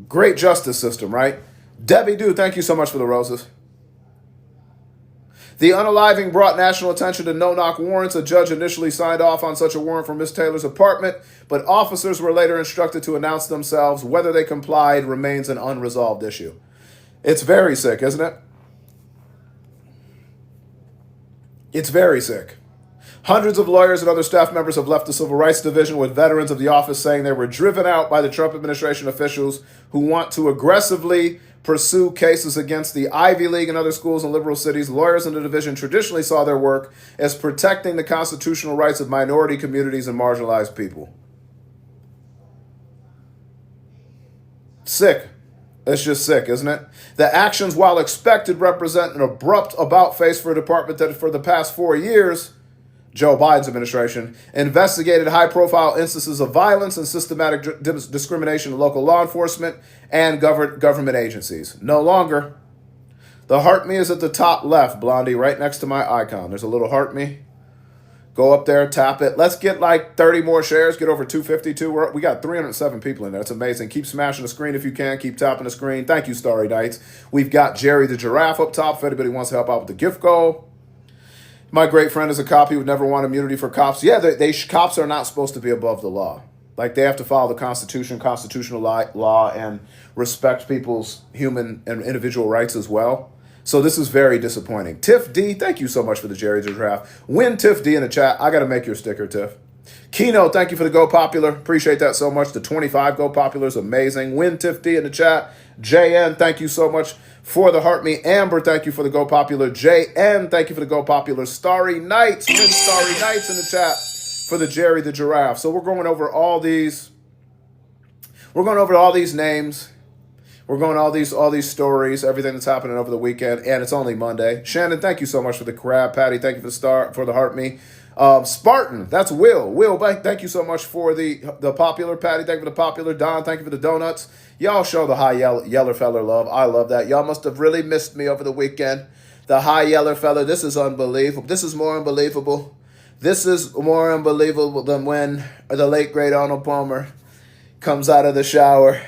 Great justice system, right? Debbie Doo, thank you so much for the roses. The unaliving brought national attention to no-knock warrants. A judge initially signed off on such a warrant for Miss Taylor's apartment, but officers were later instructed to announce themselves. Whether they complied remains an unresolved issue. It's very sick, isn't it? It's very sick. Hundreds of lawyers and other staff members have left the Civil Rights Division, with veterans of the office saying they were driven out by the Trump administration officials who want to aggressively pursue cases against the Ivy League and other schools in liberal cities. Lawyers in the division traditionally saw their work as protecting the constitutional rights of minority communities and marginalized people. Sick. It's just sick, isn't it? The actions, while expected, represent an abrupt about-face for a department that for the past 4 years, Joe Biden's administration, investigated high-profile instances of violence and systematic discrimination in local law enforcement and government agencies. No longer. The heart me is at the top left, Blondie, right next to my icon. There's a little heart me. Go up there, tap it. Let's get like 30 more shares, get over 252. We got 307 people in there. That's amazing. Keep smashing the screen if you can. Keep tapping the screen. Thank you, Starry Nights. We've got Jerry the Giraffe up top if anybody wants to help out with the gift goal. My great friend is a cop. He would never want immunity for cops. Yeah, cops are not supposed to be above the law. Like, they have to follow the Constitution, constitutional law, and respect people's human and individual rights as well. So this is very disappointing. Tiff D, thank you so much for the Jerry the Giraffe. Win Tiff D in the chat. I got to make your sticker, Tiff. Keno, thank you for the Go Popular. Appreciate that so much. The 25 Go Popular is amazing. Win Tiff D in the chat. JN, thank you so much for the Heart Me. Amber, thank you for the Go Popular. JN, thank you for the Go Popular. Starry Nights, win Starry Nights in the chat for the Jerry the Giraffe. So we're going over all these. We're going over all these names. We're going all these stories, everything that's happening over the weekend, and it's only Monday. Shannon, thank you so much for the crab. Patty, thank you for the heart me. Spartan, that's Will. Will, thank you so much for the popular. Patty, thank you for the popular. Don, thank you for the donuts. Y'all show the high yeller feller love. I love that. Y'all must have really missed me over the weekend. The high yeller feller, this is unbelievable. This is more unbelievable. This is more unbelievable than when the late, great Arnold Palmer comes out of the shower.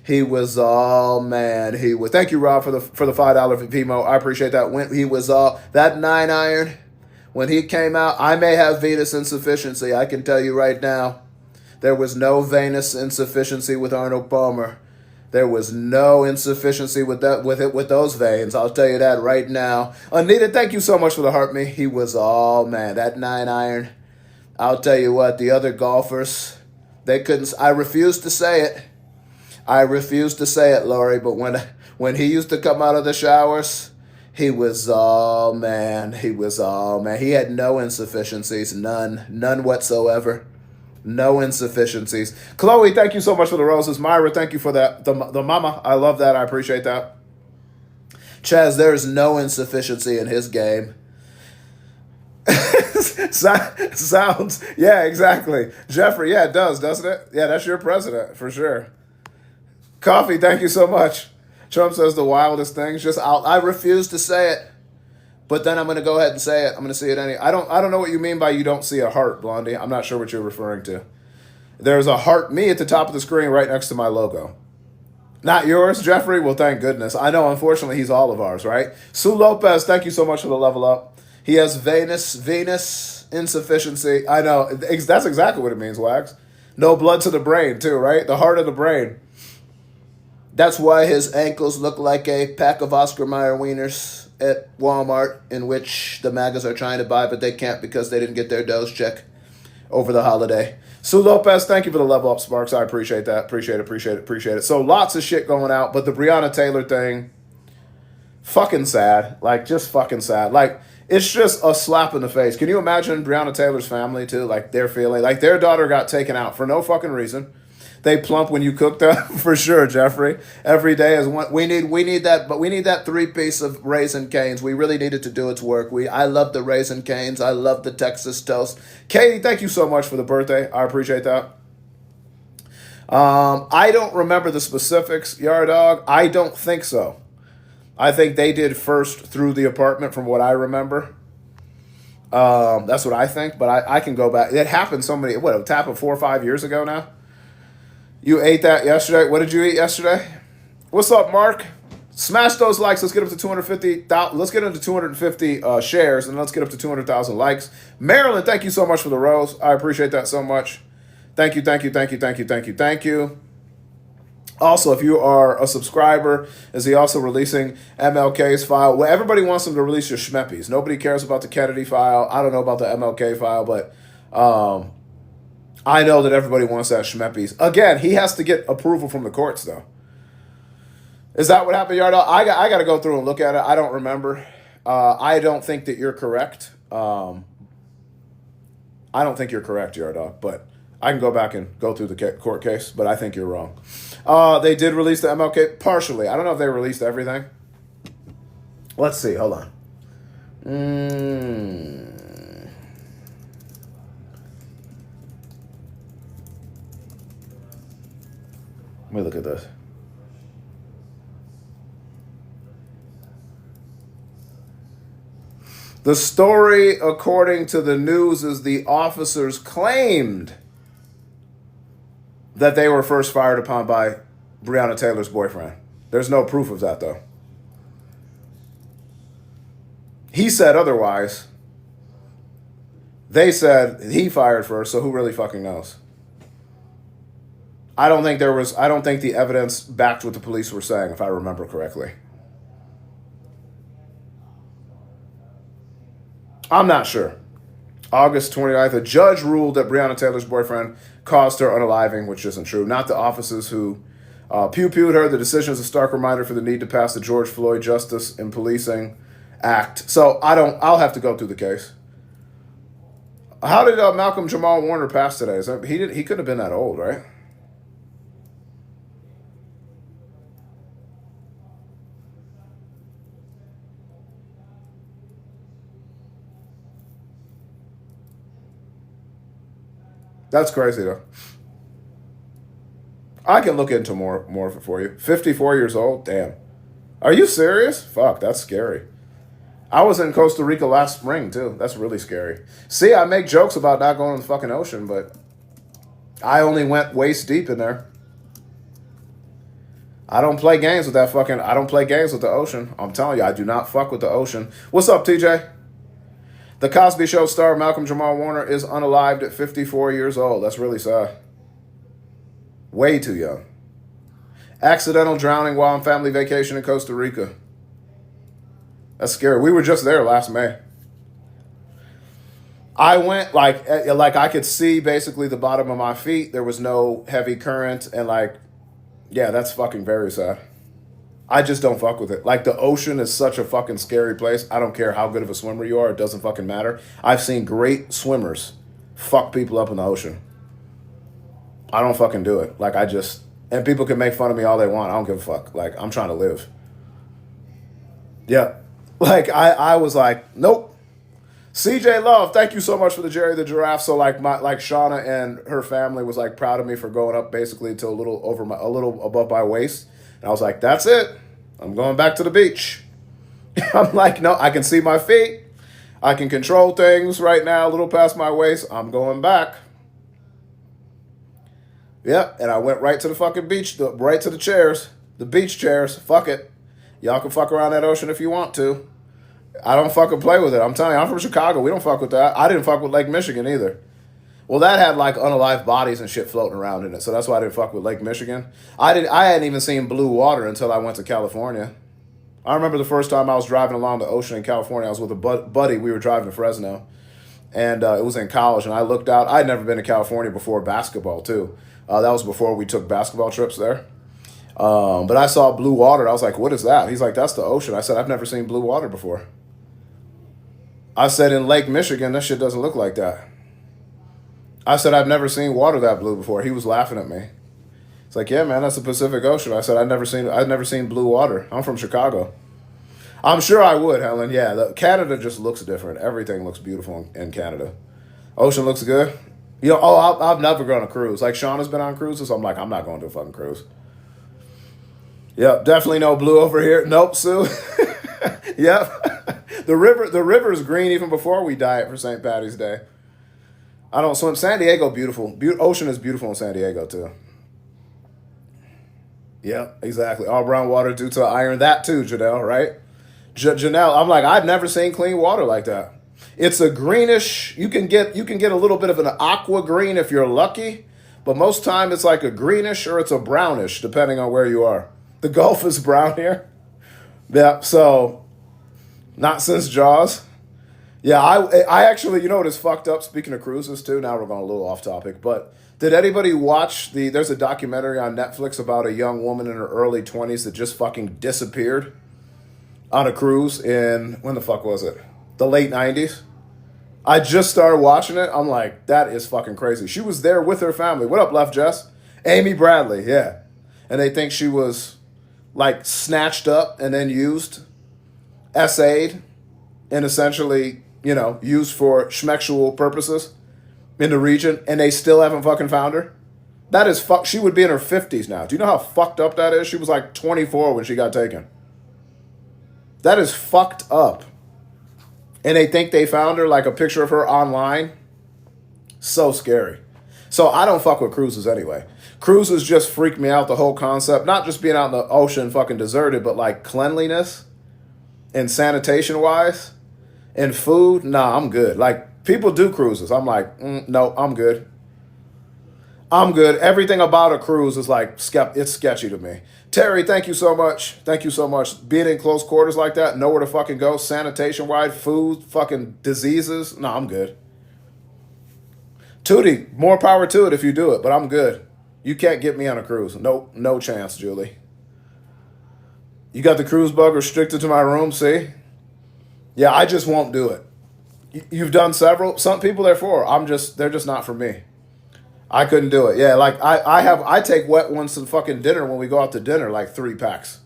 He was all man. He was. Thank you, Rob, for the $5 Vimo. I appreciate that. When he was all that 9-iron, when he came out, I may have venous insufficiency. I can tell you right now, there was no venous insufficiency with Arnold Palmer. There was no insufficiency with those veins. I'll tell you that right now. Anita, thank you so much for the heart me. He was all man. That 9-iron. I'll tell you what. The other golfers, they couldn't. I refuse to say it. I refuse to say it, Lori, but when he used to come out of the showers, he was all man. He was all man. He had no insufficiencies, none whatsoever. No insufficiencies. Chloe, thank you so much for the roses. Myra, thank you for that. The mama, I love that. I appreciate that. Chaz, there is no insufficiency in his game. Sounds, yeah, exactly. Jeffrey, yeah, it does, doesn't it? Yeah, that's your president, for sure. Coffee, thank you so much. Trump says the wildest things. I refuse to say it, but then I'm going to go ahead and say it. I'm going to see it anyway. I don't know what you mean by you don't see a heart, Blondie. I'm not sure what you're referring to. There's a heart me at the top of the screen right next to my logo. Not yours, Jeffrey? Well, thank goodness. I know, unfortunately, he's all of ours, right? Sue Lopez, thank you so much for the level up. He has venous insufficiency. I know. That's exactly what it means, Wax. No blood to the brain, too, right? The heart of the brain. That's why his ankles look like a pack of Oscar Mayer wieners at Walmart, in which the MAGAs are trying to buy, but they can't because they didn't get their dose check over the holiday. Sue Lopez, thank you for the level up, Sparks. I appreciate that. Appreciate it. So lots of shit going out, but the Breonna Taylor thing, fucking sad. Like, just fucking sad. Like, it's just a slap in the face. Can you imagine Breonna Taylor's family, too? Like, they're feeling like their daughter got taken out for no fucking reason. They plump when you cook them, for sure, Jeffrey. Every day is one. We need that, but we need that 3-piece of Raisin Canes. We really need it to do its work. I love the Raisin Canes. I love the Texas toast. Katie, thank you so much for the birthday. I appreciate that. I don't remember the specifics, Yard Dog. I don't think so. I think they did first through the apartment, from what I remember. That's what I think, but I can go back. It happened a tap of 4 or 5 years ago now. You ate that yesterday? What did you eat yesterday? What's up, Mark? Smash those likes. Let's get up to 250. Let's get into 250 shares, and let's get up to 200,000 likes. Marilyn, thank you so much for the rose. I appreciate that so much. Thank you, thank you, thank you, thank you, thank you, thank you. Also, if you are a subscriber, is he also releasing MLK's file? Well, everybody wants him to release your schmeppies. Nobody cares about the Kennedy file. I don't know about the MLK file, but I know that everybody wants that schmeppies. Again, he has to get approval from the courts, though. Is that what happened, Yardo? I got to go through and look at it. I don't remember. I don't think that you're correct. I don't think you're correct, Yardo, but I can go back and go through the court case, but I think you're wrong. They did release the MLK partially. I don't know if they released everything. Let's see. Hold on. Let me look at this. The story, according to the news, is the officers claimed that they were first fired upon by Breonna Taylor's boyfriend. There's no proof of that, though. He said otherwise. They said he fired first, so who really fucking knows? I don't think the evidence backed what the police were saying, if I remember correctly. I'm not sure. August 29th, a judge ruled that Breonna Taylor's boyfriend caused her unaliving, which isn't true. Not the officers who pew-pewed her. The decision is a stark reminder for the need to pass the George Floyd Justice in Policing Act. So I'll have to go through the case. How did Malcolm Jamal Warner pass today? He couldn't have been that old, right? That's crazy, though. I can look into more of it for you. 54 years old? Damn. Are you serious? Fuck, that's scary. I was in Costa Rica last spring, too. That's really scary. See, I make jokes about not going to the fucking ocean, but I only went waist deep in there. I don't play games with that fucking... I don't play games with the ocean. I'm telling you, I do not fuck with the ocean. What's up, TJ? The Cosby Show star Malcolm Jamal Warner is unalived at 54 years old. That's really sad. Way too young. Accidental drowning while on family vacation in Costa Rica. That's scary. We were just there last May. I went like I could see basically the bottom of my feet. There was no heavy current and yeah, that's fucking very sad. I just don't fuck with it. Like, the ocean is such a fucking scary place. I don't care how good of a swimmer you are. It doesn't fucking matter. I've seen great swimmers fuck people up in the ocean. I don't fucking do it. And people can make fun of me all they want. I don't give a fuck. Like, I'm trying to live. Yeah. Like, I was like, nope. CJ Love, thank you so much for the Jerry the Giraffe. So Shauna and her family was proud of me for going up basically to a little above my waist. And I was like, that's it. I'm going back to the beach. I'm like, no, I can see my feet. I can control things right now, a little past my waist. I'm going back. Yep, and I went right to the fucking beach, right to the chairs, the beach chairs. Fuck it. Y'all can fuck around that ocean if you want to. I don't fucking play with it. I'm telling you, I'm from Chicago. We don't fuck with that. I didn't fuck with Lake Michigan either. Well, that had unalived bodies and shit floating around in it, so that's why I didn't fuck with Lake Michigan. I hadn't even seen blue water until I went to California. I remember the first time I was driving along the ocean in California. I was with a buddy. We were driving to Fresno, and it was in college. And I looked out. I'd never been to California before basketball too. That was before we took basketball trips there. But I saw blue water. I was like, "What is that?" He's like, "That's the ocean." I said, "I've never seen blue water before." I said, "In Lake Michigan, that shit doesn't look like that." I said, "I've never seen water that blue before." He was laughing at me. It's like, "Yeah, man, that's the Pacific Ocean." I said, I've never seen blue water. I'm from Chicago. I'm sure I would, Helen. Yeah, Canada just looks different. Everything looks beautiful in Canada. Ocean looks good. I've never gone on a cruise. Like, Sean has been on cruises. So I'm like, I'm not going to a fucking cruise. Yep, definitely no blue over here. Nope, Sue. Yep. The river is green even before we diet for St. Patty's Day. I don't swim. San Diego, beautiful. Ocean is beautiful in San Diego, too. Yeah, exactly. All brown water due to iron. That too, Janelle, right? Janelle, I'm like, I've never seen clean water like that. It's a greenish. You can get a little bit of an aqua green if you're lucky, but most time it's like a greenish or it's a brownish depending on where you are. The Gulf is brown here. Yeah, so not since Jaws. Yeah, I actually, you know what is fucked up? Speaking of cruises too. Now we're going a little off topic, but did anybody watch the? There's a documentary on Netflix about a young woman in her early 20s that just fucking disappeared on a cruise in when the fuck was it? The late 90s. I just started watching it. I'm like, that is fucking crazy. She was there with her family. What up, Left Jess? Amy Bradley, yeah. And they think she was like snatched up and then used, essayed, and essentially, used for schmexual purposes in the region, and they still haven't fucking found her. That is fuck. She would be in her 50s now. Do you know how fucked up that is? She was like 24 when she got taken. That is fucked up. And they think they found her, like a picture of her online. So scary. So I don't fuck with cruises anyway. Cruises just freak me out, the whole concept. Not just being out in the ocean fucking deserted, but like cleanliness and sanitation wise and food. Nah, I'm good. Like people do cruises. I'm like, no, I'm good. I'm good. Everything about a cruise is like, it's sketchy to me. Terry, thank you so much. Thank you so much. Being in close quarters like that, nowhere to fucking go, sanitation wide, food, fucking diseases. No, I'm good. Tootie, more power to it if you do it, but I'm good. You can't get me on a cruise. Nope, no chance, Julie. You got the cruise bug restricted to my room, see? Yeah, I just won't do it. You've done several. Some people they're just not for me. I couldn't do it. Yeah, like I take wet ones to the fucking dinner when we go out to dinner, like 3 packs.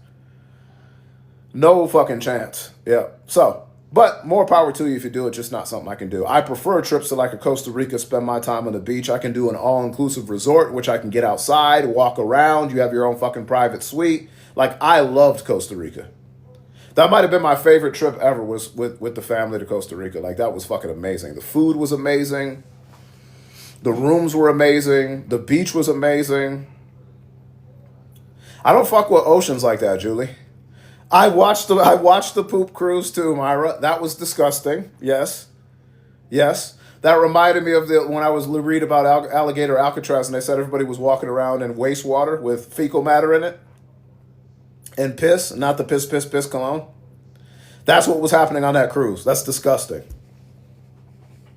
No fucking chance. Yeah. So, but more power to you if you do it, just not something I can do. I prefer trips to like a Costa Rica, spend my time on the beach. I can do an all-inclusive resort, which I can get outside, walk around. You have your own fucking private suite. Like, I loved Costa Rica. That might have been my favorite trip ever was with the family to Costa Rica. Like, that was fucking amazing. The food was amazing. The rooms were amazing. The beach was amazing. I don't fuck with oceans like that, Julie. I watched the poop cruise too, Myra. That was disgusting. Yes. Yes. That reminded me of when I was read about alligator Alcatraz and they said everybody was walking around in wastewater with fecal matter in it and piss, not the piss cologne. That's what was happening on that cruise. That's disgusting.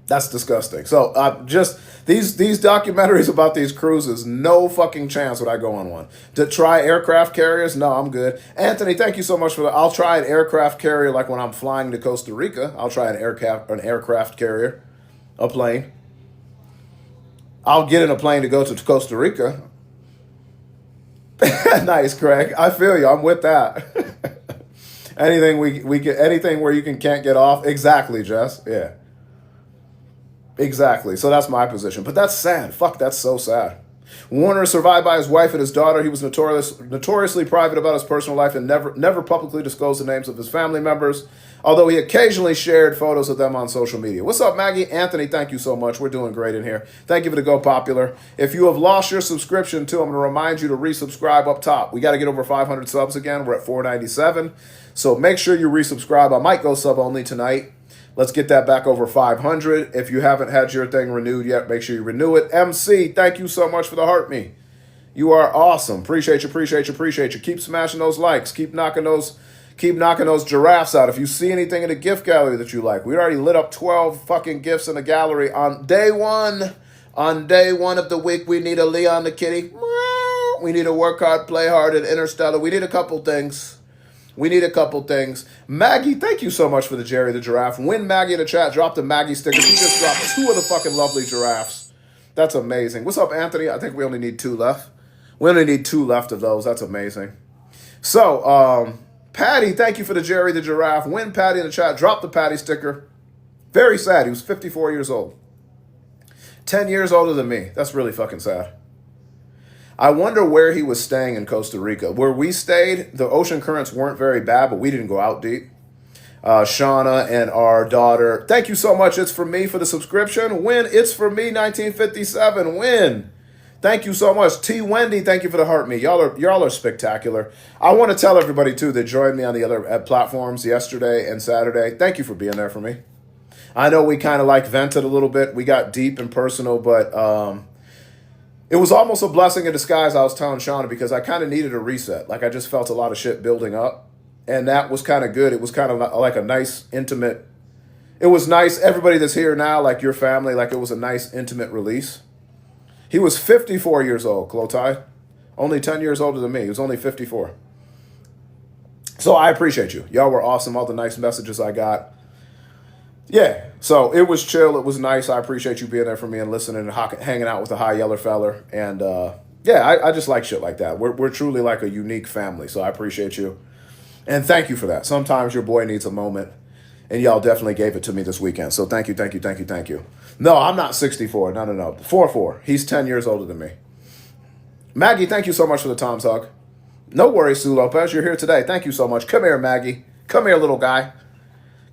That's disgusting. So just these documentaries about these cruises, no fucking chance would I go on one. To try aircraft carriers, no, I'm good. Anthony, thank you so much for that. I'll try an aircraft carrier like when I'm flying to Costa Rica. I'll try an aircraft carrier, a plane. I'll get in a plane to go to Costa Rica. Nice, Craig. I feel you. I'm with that. Anything we get, anything where you can't get off. Exactly, Jess. Yeah. Exactly. So that's my position. But that's sad. Fuck, that's so sad. Warner is survived by his wife and his daughter. He was notoriously private about his personal life and never publicly disclosed the names of his family members, although he occasionally shared photos of them on social media. What's up, Maggie? Anthony, thank you so much. We're doing great in here. Thank you for the Go Popular. If you have lost your subscription too, I'm going to remind you to resubscribe up top. We got to get over 500 subs again. We're at 497. So make sure you resubscribe. I might go sub only tonight. Let's get that back over 500. If you haven't had your thing renewed yet, make sure you renew it. MC, thank you so much for the heart me. You are awesome. Appreciate you. Keep smashing those likes. Keep knocking those giraffes out. If you see anything in the gift gallery that you like, we already lit up 12 fucking gifts in the gallery on day one. On day one of the week, we need a Leon the Kitty. We need a work hard, play hard, and Interstellar. We need a couple things. Maggie, thank you so much for the Jerry the Giraffe. When Maggie in the chat dropped the Maggie sticker, she just dropped 2 of the fucking lovely giraffes. That's amazing. What's up, Anthony? I think we only need 2 left. We only need 2 left of those. That's amazing. So, Patty, thank you for the Jerry the Giraffe. When Patty in the chat dropped the Patty sticker. Very sad. He was 54 years old. 10 years older than me. That's really fucking sad. I wonder where he was staying in Costa Rica. Where we stayed, the ocean currents weren't very bad, but we didn't go out deep. Shauna and our daughter, thank you so much. It's for me for the subscription. Win, it's for me, 1957. Win. Thank you so much. T. Wendy, thank you for the heart me. Y'all are spectacular. I want to tell everybody, too, that joined me on the other platforms yesterday and Saturday. Thank you for being there for me. I know we kind of like vented a little bit. We got deep and personal, but it was almost a blessing in disguise, I was telling Shauna, because I kind of needed a reset. Like, I just felt a lot of shit building up. And that was kind of good. It was kind of like a nice, intimate. It was nice. Everybody that's here now, like your family, like it was a nice, intimate release. He was 54 years old, Clotai. Only 10 years older than me. He was only 54. So I appreciate you. Y'all were awesome. All the nice messages I got. Yeah. So it was chill. It was nice. I appreciate you being there for me and listening and hanging out with the high yeller feller. And yeah, I just like shit like that. We're truly like a unique family. So I appreciate you. And thank you for that. Sometimes your boy needs a moment. And y'all definitely gave it to me this weekend. So thank you, thank you, thank you, thank you. No, I'm not 64. No. 4-4. He's 10 years older than me. Maggie, thank you so much for the Tom's hug. No worries, Sue Lopez. You're here today. Thank you so much. Come here, Maggie. Come here, little guy.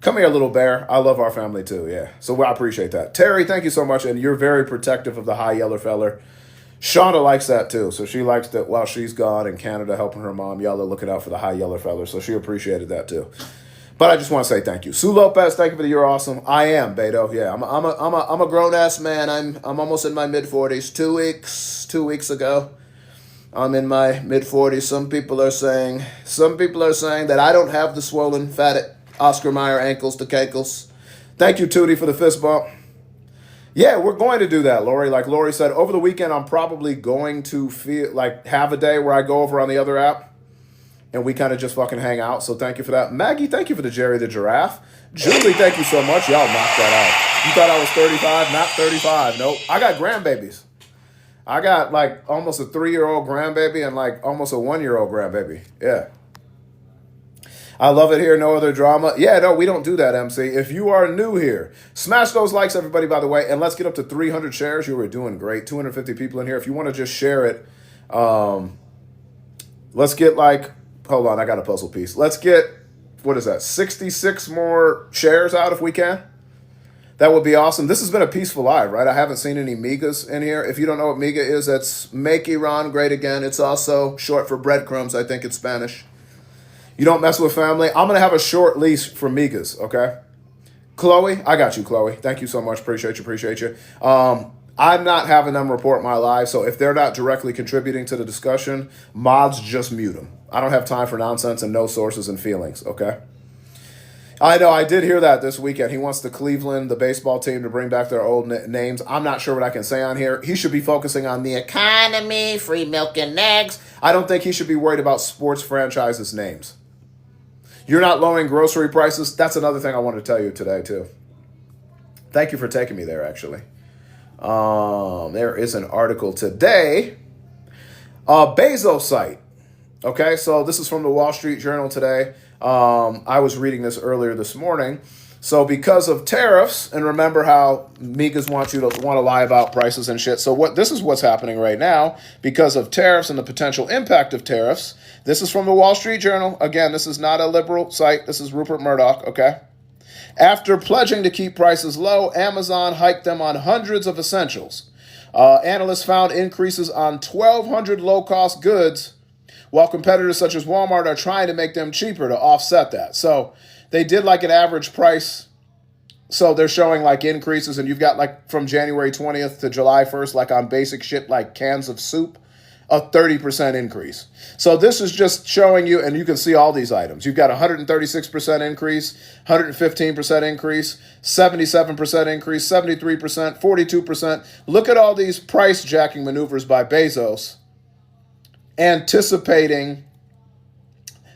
Come here, little bear. I love our family too, yeah. So I appreciate that. Terry, thank you so much. And you're very protective of the high yeller feller. Shauna likes that too. So she likes that while she's gone in Canada helping her mom, y'all are looking out for the high yeller feller. So she appreciated that too. But I just want to say thank you. Sue Lopez, thank you for the you're awesome. I am, Beto. Yeah, I'm a grown-ass man. I'm almost in my mid-40s. 2 weeks ago, I'm in my mid-40s. Some people are saying that I don't have the swollen, fat Oscar Mayer ankles to cankles. Thank you, Tootie, for the fist bump. Yeah, we're going to do that, Lori. Like Lori said, over the weekend, I'm probably going to have a day where I go over on the other app. And we kind of just fucking hang out. So thank you for that. Maggie, thank you for the Jerry the Giraffe. Julie, thank you so much. Y'all knocked that out. You thought I was 35? Not 35. Nope. I got grandbabies. I got like almost a 3-year-old grandbaby and like almost a 1-year-old grandbaby. Yeah. I love it here. No other drama. Yeah, no, we don't do that, MC. If you are new here, smash those likes, everybody, by the way. And let's get up to 300 shares. You were doing great. 250 people in here. If you want to just share it, let's get like... Hold on, I got a puzzle piece. Let's get, 66 more shares out if we can? That would be awesome. This has been a peaceful live, right? I haven't seen any migas in here. If you don't know what miga is, that's make Iran great again. It's also short for breadcrumbs, I think, in Spanish. You don't mess with family. I'm going to have a short leash for migas, okay? Chloe, I got you, Chloe. Thank you so much. Appreciate you. I'm not having them report my live, so if they're not directly contributing to the discussion, mods just mute them. I don't have time for nonsense and no sources and feelings, okay? I know, I did hear that this weekend. He wants the Cleveland, the baseball team, to bring back their old names. I'm not sure what I can say on here. He should be focusing on the economy, free milk and eggs. I don't think he should be worried about sports franchises' names. You're not lowering grocery prices. That's another thing I wanted to tell you today, too. Thank you for taking me there, actually. There is an article today. Bezos site. Okay, so this is from the Wall Street Journal today. I was reading this earlier this morning. So because of tariffs, and remember how Migas want to lie about prices and shit. So this is what's happening right now because of tariffs and the potential impact of tariffs. This is from the Wall Street Journal. Again, this is not a liberal site. This is Rupert Murdoch, okay? After pledging to keep prices low, Amazon hiked them on hundreds of essentials. Analysts found increases on 1,200 low-cost goods, while competitors such as Walmart are trying to make them cheaper to offset that. So they did like an average price. So they're showing like increases, and you've got like from January 20th to July 1st, like on basic shit like cans of soup, a 30% increase. So this is just showing you, and you can see all these items. You've got 136% increase, 115% increase, 77% increase, 73%, 42%. Look at all these price jacking maneuvers by Bezos, anticipating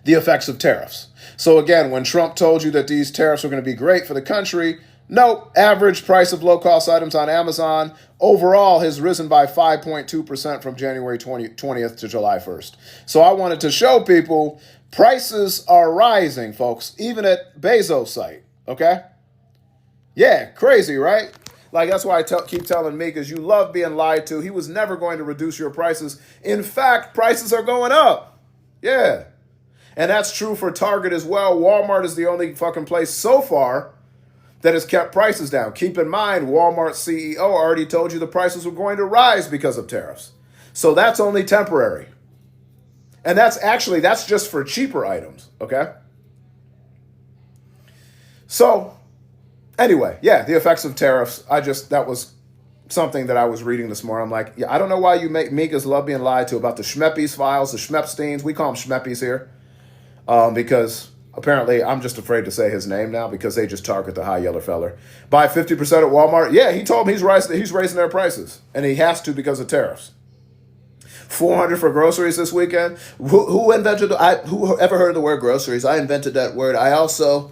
the effects of tariffs. So again, when Trump told you that these tariffs were going to be great for the country, nope, average price of low-cost items on Amazon overall has risen by 5.2% from January 20th to July 1st. So I wanted to show people prices are rising, folks, even at Bezos' site, okay? Yeah, crazy, right? Like, that's why I keep telling me, because you love being lied to. He was never going to reduce your prices. In fact, prices are going up. Yeah. And that's true for Target as well. Walmart is the only fucking place so far that has kept prices down. Keep in mind, Walmart's CEO already told you the prices were going to rise because of tariffs. So that's only temporary. And that's just for cheaper items, okay? So anyway, yeah, the effects of tariffs. That was something that I was reading this morning. I'm like, yeah, I don't know why you make Migas love being lied to about the Schmeppes files, the Schmepsteins. We call them Schmeppes here because apparently I'm just afraid to say his name now because they just target the high yeller feller. Buy 50% at Walmart. Yeah, he told me he's raising their prices, and he has to because of tariffs. 400 for groceries this weekend. Who ever heard of the word groceries? I invented that word. I also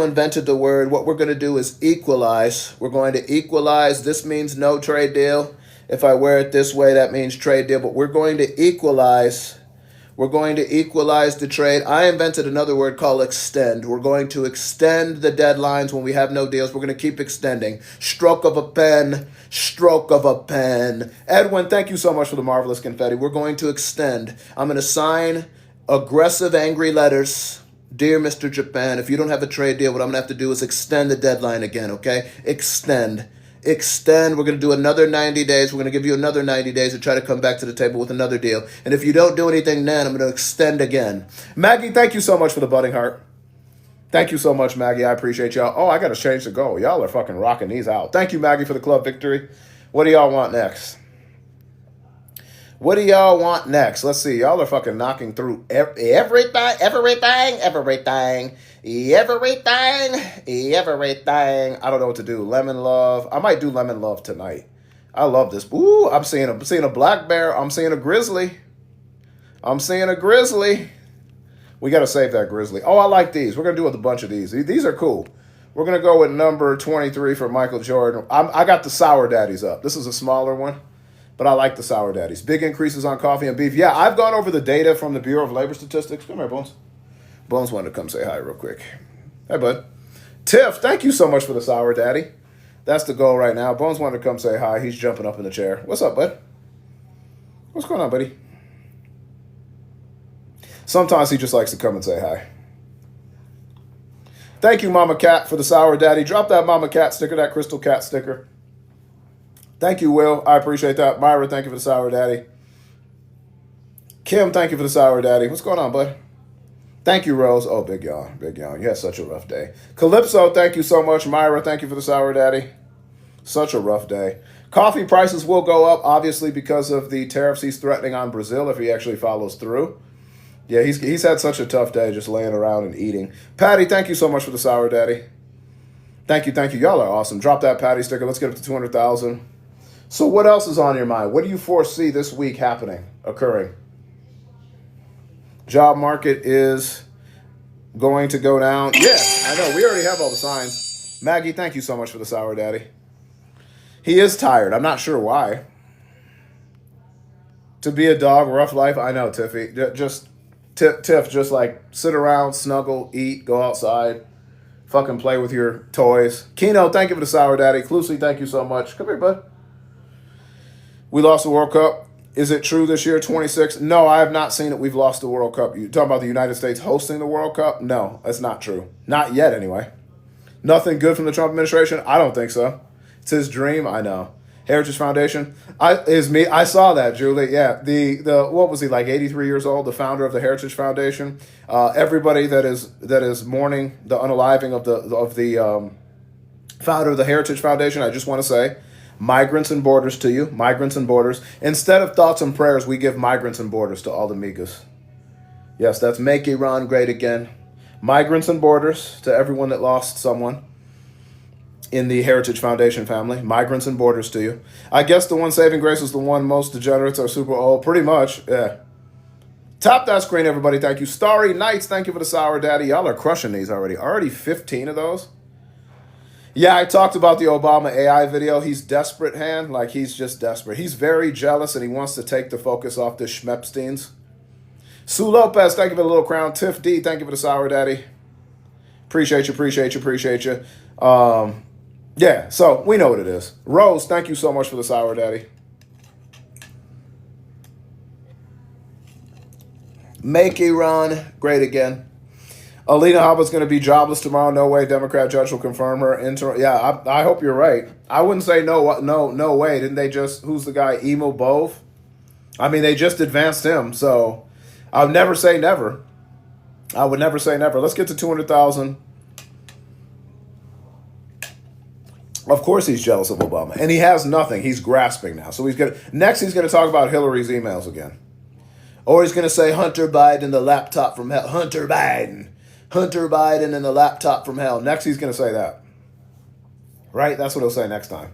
invented the word. What we're going to do is equalize. We're going to equalize. This means no trade deal. If I wear it this way, that means trade deal. But we're going to equalize. We're going to equalize the trade. I invented another word called extend. We're going to extend the deadlines when we have no deals. We're going to keep extending. Stroke of a pen. Stroke of a pen. Edwin, thank you so much for the marvelous confetti. We're going to extend. I'm going to sign aggressive, angry letters. Dear Mr. Japan, if you don't have a trade deal, what I'm going to have to do is extend the deadline again, okay? Extend. We're going to do another 90 days. We're going to give you another 90 days to try to come back to the table with another deal. And if you don't do anything then, I'm going to extend again. Maggie, thank you so much for the budding heart. Thank you so much, Maggie. I appreciate y'all. Oh, I got to change the goal. Y'all are fucking rocking these out. Thank you, Maggie, for the club victory. What do y'all want next? What do y'all want next? Let's see. Y'all are fucking knocking through everything. I don't know what to do. Lemon love. I might do lemon love tonight. I love this. Ooh, I'm seeing a black bear. I'm seeing a grizzly. We got to save that grizzly. Oh, I like these. We're going to do with a bunch of these. These are cool. We're going to go with number 23 for Michael Jordan. I got the Sour Daddies up. This is a smaller one. But I like the Sour Daddies. Big increases on coffee and beef. Yeah, I've gone over the data from the Bureau of Labor Statistics. Come here, Bones. Bones wanted to come say hi real quick. Hey, bud. Tiff, thank you so much for the Sour Daddy. That's the goal right now. Bones wanted to come say hi. He's jumping up in the chair. What's up, bud? What's going on, buddy? Sometimes he just likes to come and say hi. Thank you, Mama Cat, for the Sour Daddy. Drop that Mama Cat sticker, that Crystal Cat sticker. Thank you, Will. I appreciate that. Myra, thank you for the Sour Daddy. Kim, thank you for the Sour Daddy. What's going on, bud? Thank you, Rose. Oh, big yawn. Big yawn. You had such a rough day. Calypso, thank you so much. Myra, thank you for the Sour Daddy. Such a rough day. Coffee prices will go up, obviously, because of the tariffs he's threatening on Brazil if he actually follows through. Yeah, he's had such a tough day just laying around and eating. Patty, thank you so much for the Sour Daddy. Thank you. Y'all are awesome. Drop that Patty sticker. Let's get up to 200,000. So what else is on your mind? What do you foresee this week occurring? Job market is going to go down. Yeah, I know. We already have all the signs. Maggie, thank you so much for the Sour Daddy. He is tired. I'm not sure why. To be a dog, rough life. I know, Tiffy. Tiff, just like sit around, snuggle, eat, go outside, fucking play with your toys. Keno, thank you for the Sour Daddy. Clusie, thank you so much. Come here, bud. We lost the World Cup. Is it true this year, 26? No, I have not seen it. We've lost the World Cup. You talking about the United States hosting the World Cup? No, that's not true. Not yet, anyway. Nothing good from the Trump administration? I don't think so. It's his dream. I know. Heritage Foundation. I saw that, Julie. Yeah. The what was he, like 83 years old? The founder of the Heritage Foundation. Everybody that is mourning the unaliving of the founder of the Heritage Foundation. I just want to say, migrants and borders to you. Migrants and borders. Instead of thoughts and prayers, we give migrants and borders to all the Migas. Yes, that's Make Iran Great Again. Migrants and borders to everyone that lost someone in the Heritage Foundation family. Migrants and borders to you. I guess the one saving grace is the one most degenerates are super old. Pretty much, yeah. Tap that screen, everybody. Thank you. Starry Nights, thank you for the Sour Daddy. Y'all are crushing these already. Already 15 of those. Yeah, I talked about the Obama AI video. He's desperate, Han. Like, he's just desperate. He's very jealous, and he wants to take the focus off the Schmepsteins. Sue Lopez, thank you for the little crown. Tiff D, thank you for the Sour Daddy. Appreciate you. Yeah, so we know what it is. Rose, thank you so much for the Sour Daddy. Make Iran great again. Alina Habba's going to be jobless tomorrow. No way. Democrat judge will confirm her. Yeah, I hope you're right. I wouldn't say no way. Didn't they just? Who's the guy? Emo Bove. I mean, they just advanced him. So I would never say never. I would never say never. Let's get to 200,000. Of course, he's jealous of Obama, and he has nothing. He's grasping now. So he's gonna talk about Hillary's emails again, or he's gonna say Hunter Biden, the laptop from hell. Hunter Biden and the laptop from hell. Next, he's going to say that. Right? That's what he'll say next time.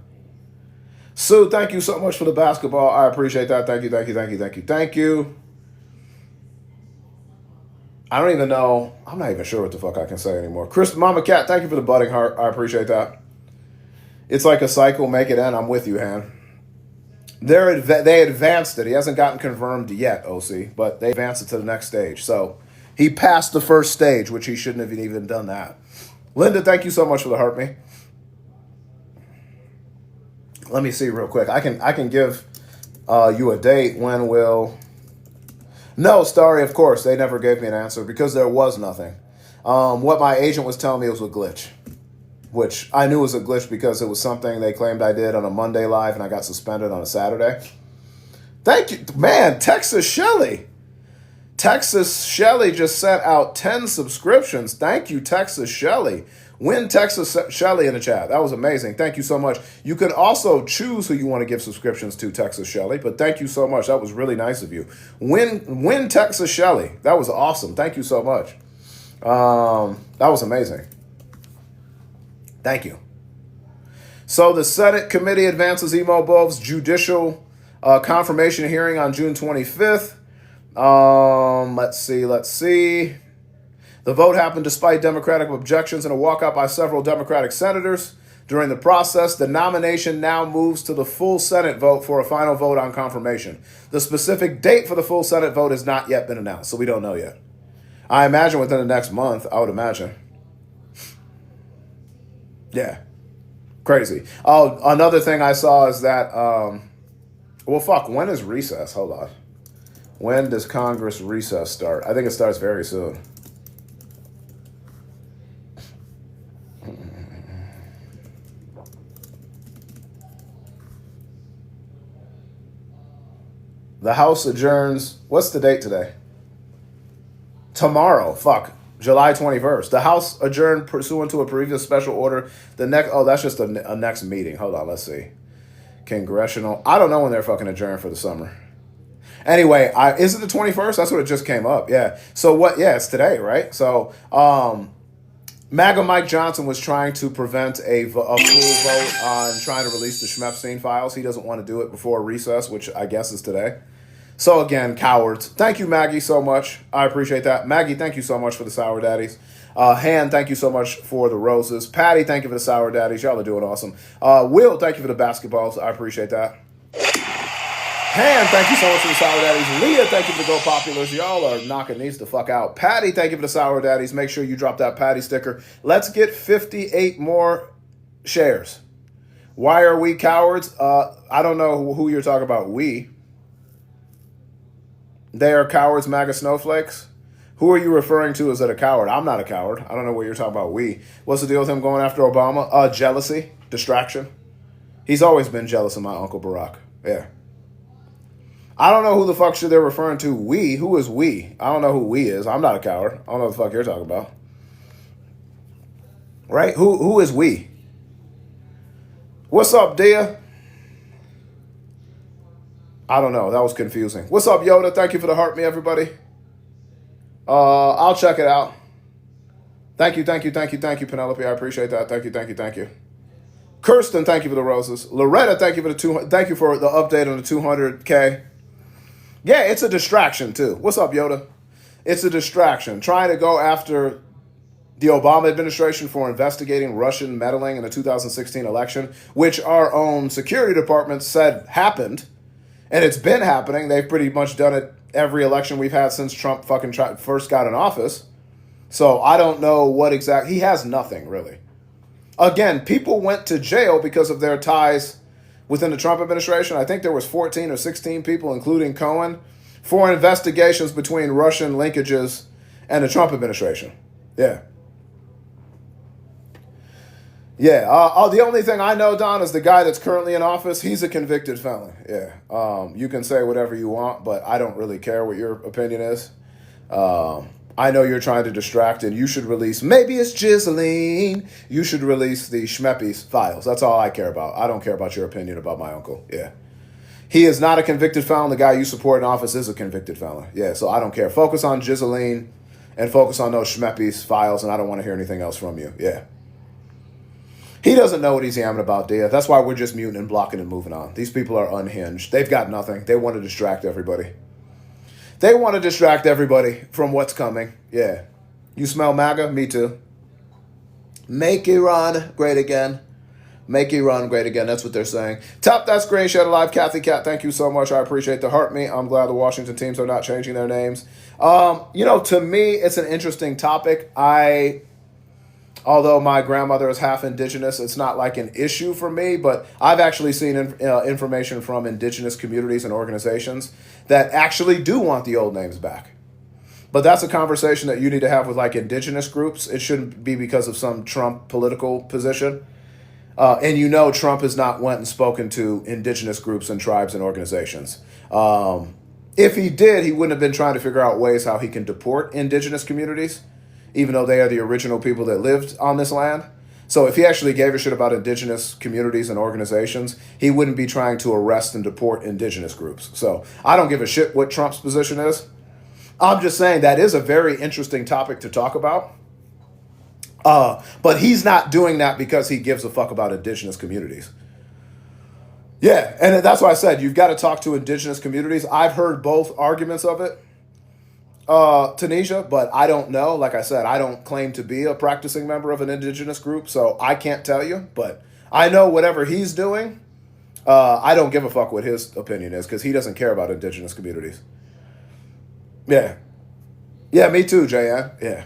Sue, thank you so much for the basketball. I appreciate that. Thank you. I don't even know. I'm not even sure what the fuck I can say anymore. Chris, Mama Cat, thank you for the budding heart. I appreciate that. It's like a cycle. Make it end. I'm with you, Han. They advanced it. He hasn't gotten confirmed yet, OC, but they advanced it to the next stage. So he passed the first stage, which he shouldn't have even done that. Linda, thank you so much for the heart me. Let me see real quick. I can give you a date when will. No, Starry, of course. They never gave me an answer because there was nothing. What my agent was telling me was a glitch, which I knew was a glitch because it was something they claimed I did on a Monday live and I got suspended on a Saturday. Thank you. Man, Texas Shelley. Texas Shelley just sent out 10 subscriptions. Thank you, Texas Shelley. Win Texas Shelley in the chat. That was amazing. Thank you so much. You can also choose who you want to give subscriptions to, Texas Shelley, but thank you so much. That was really nice of you. Win Texas Shelley. That was awesome. Thank you so much. That was amazing. Thank you. So the Senate committee advances Emo Bove's judicial confirmation hearing on June 25th. Let's see. The vote happened despite Democratic objections and a walkout by several Democratic senators. During the process, the nomination now moves to the full Senate vote for a final vote on confirmation. The specific date for the full Senate vote has not yet been announced, so we don't know yet. I imagine within the next month, I would imagine. Yeah. Crazy. Oh, another thing I saw is that, when is recess? Hold on. When does Congress recess start? I think it starts very soon. The House adjourns. What's the date today? Tomorrow. July 21st. The House adjourned pursuant to a previous special order. That's just a next meeting. Hold on, let's see. Congressional. I don't know when they're fucking adjourned for the summer. Anyway, is it the 21st? That's what it just came up. Yeah. So what? Yeah, it's today, right? So, MAGA Mike Johnson was trying to prevent a full vote on trying to release the Schmepstein files. He doesn't want to do it before recess, which I guess is today. So again, cowards. Thank you, Maggie, so much. I appreciate that. Maggie, thank you so much for the Sour Daddies. Han, thank you so much for the roses. Patty, thank you for the Sour Daddies. Y'all are doing awesome. Will, thank you for the basketballs. I appreciate that. Han, thank you so much for the Sour Daddies. Leah, thank you for the Go Populars. Y'all are knocking these the fuck out. Patty, thank you for the Sour Daddies. Make sure you drop that Patty sticker. Let's get 58 more shares. Why are we cowards? I don't know who you're talking about. We. They are cowards, MAGA snowflakes. Who are you referring to as a coward? I'm not a coward. I don't know what you're talking about. We. What's the deal with him going after Obama? Jealousy, distraction. He's always been jealous of my Uncle Barack. Yeah. I don't know who the fuck they're referring to. We. Who is we? I don't know who we is. I'm not a coward. I don't know what the fuck you're talking about. Right? Who is we? What's up, Dia? I don't know. That was confusing. What's up, Yoda? Thank you for the heart me, everybody. I'll check it out. Thank you, Penelope. I appreciate that. Thank you. Kirsten, thank you for the roses. Loretta, thank you for the update on the 200K. Yeah, it's a distraction too. What's up, Yoda? It's a distraction. Trying to go after the Obama administration for investigating Russian meddling in the 2016 election, which our own security department said happened. And it's been happening. They've pretty much done it every election we've had since Trump first got in office. So I don't know what exactly. He has nothing, really. Again, people went to jail because of their ties within the Trump administration. I think there was 14 or 16 people, including Cohen, for investigations between Russian linkages and the Trump administration. Yeah. Yeah. The only thing I know, Don, is the guy that's currently in office. He's a convicted felon. Yeah. You can say whatever you want, but I don't really care what your opinion is. I know you're trying to distract, and you should release. Maybe it's Ghislaine. You should release the Schmeppy's files. That's all I care about. I don't care about your opinion about my uncle. Yeah. He is not a convicted felon. The guy you support in office is a convicted felon. Yeah, so I don't care. Focus on Ghislaine and focus on those Schmeppy's files, and I don't want to hear anything else from you. Yeah. He doesn't know what he's yamming about, Dia. That's why we're just muting and blocking and moving on. These people are unhinged. They've got nothing. They want to distract everybody. They want to distract everybody from what's coming. Yeah. You smell MAGA? Me too. Make Iran great again. Make Iran great again. That's what they're saying. Tap that screen, share it live. Kathy Cat, thank you so much. I appreciate the heart me. I'm glad the Washington teams are not changing their names. To me, it's an interesting topic. Although my grandmother is half indigenous, it's not like an issue for me, but I've actually seen information from indigenous communities and organizations that actually do want the old names back. But that's a conversation that you need to have with like indigenous groups. It shouldn't be because of some Trump political position. And Trump has not went and spoken to indigenous groups and tribes and organizations. If he did, he wouldn't have been trying to figure out ways how he can deport indigenous communities, even though they are the original people that lived on this land. So if he actually gave a shit about indigenous communities and organizations, he wouldn't be trying to arrest and deport indigenous groups. So I don't give a shit what Trump's position is. I'm just saying that is a very interesting topic to talk about. But he's not doing that because he gives a fuck about indigenous communities. Yeah, and that's why I said you've got to talk to indigenous communities. I've heard both arguments of it, Tunisia, but I don't know. Like I said, I don't claim to be a practicing member of an indigenous group, so I can't tell you. But I know whatever he's doing, I don't give a fuck what his opinion is because he doesn't care about indigenous communities. Yeah. Yeah, me too, JN. Yeah.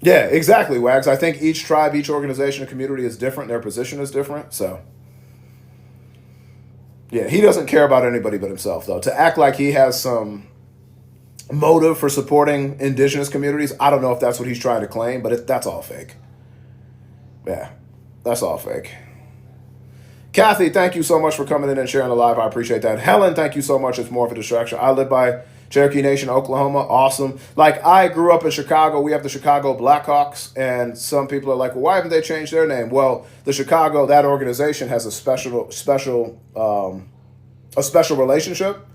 Yeah, exactly, Wags. I think each tribe, each organization, and community is different. Their position is different. So, yeah, he doesn't care about anybody but himself, though. To act like he has some motive for supporting indigenous communities, I don't know if that's what he's trying to claim, but that's all fake. Yeah, that's all fake. Kathy, thank you so much for coming in and sharing the live. I appreciate that. Helen, thank you so much. It's more of a distraction. I live by Cherokee Nation, Oklahoma. Awesome. Like, I grew up in Chicago. We have the Chicago Blackhawks, and some people are like, well, why haven't they changed their name? Well, that organization has a special relationship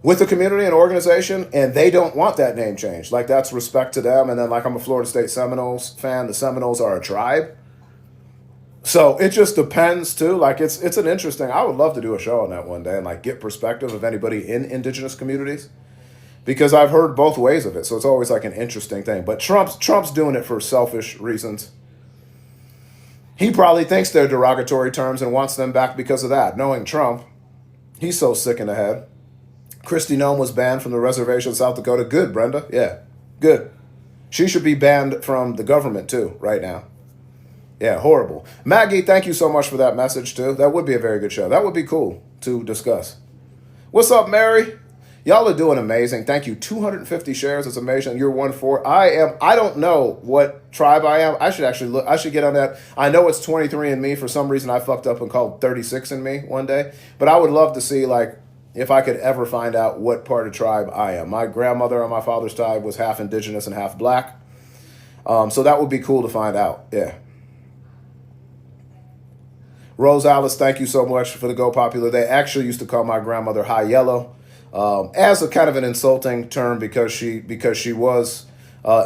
with the community and organization, and they don't want that name changed. Like, that's respect to them. And then, like, I'm a Florida State Seminoles fan. The Seminoles are a tribe. So it just depends too. Like it's an interesting. I would love to do a show on that one day and like get perspective of anybody in indigenous communities, because I've heard both ways of it. So it's always like an interesting thing. But Trump's doing it for selfish reasons. He probably thinks they're derogatory terms and wants them back because of that. Knowing Trump, he's so sick in the head. Kristi Noem was banned from the reservation in South Dakota. Good, Brenda. Yeah, good. She should be banned from the government too right now. Yeah, horrible. Maggie, thank you so much for that message, too. That would be a very good show. That would be cool to discuss. What's up, Mary? Y'all are doing amazing. Thank you. 250 shares. It's amazing. You're 1-4. I don't know what tribe I am. I should actually look. I should get on that. I know it's 23andMe. For some reason, I fucked up and called 36andMe one day. But I would love to see, like, if I could ever find out what part of tribe I am. My grandmother on my father's side was half indigenous and half black. So that would be cool to find out. Yeah. Rose Alice, thank you so much for the Go Popular. They actually used to call my grandmother High Yellow as a kind of an insulting term because she was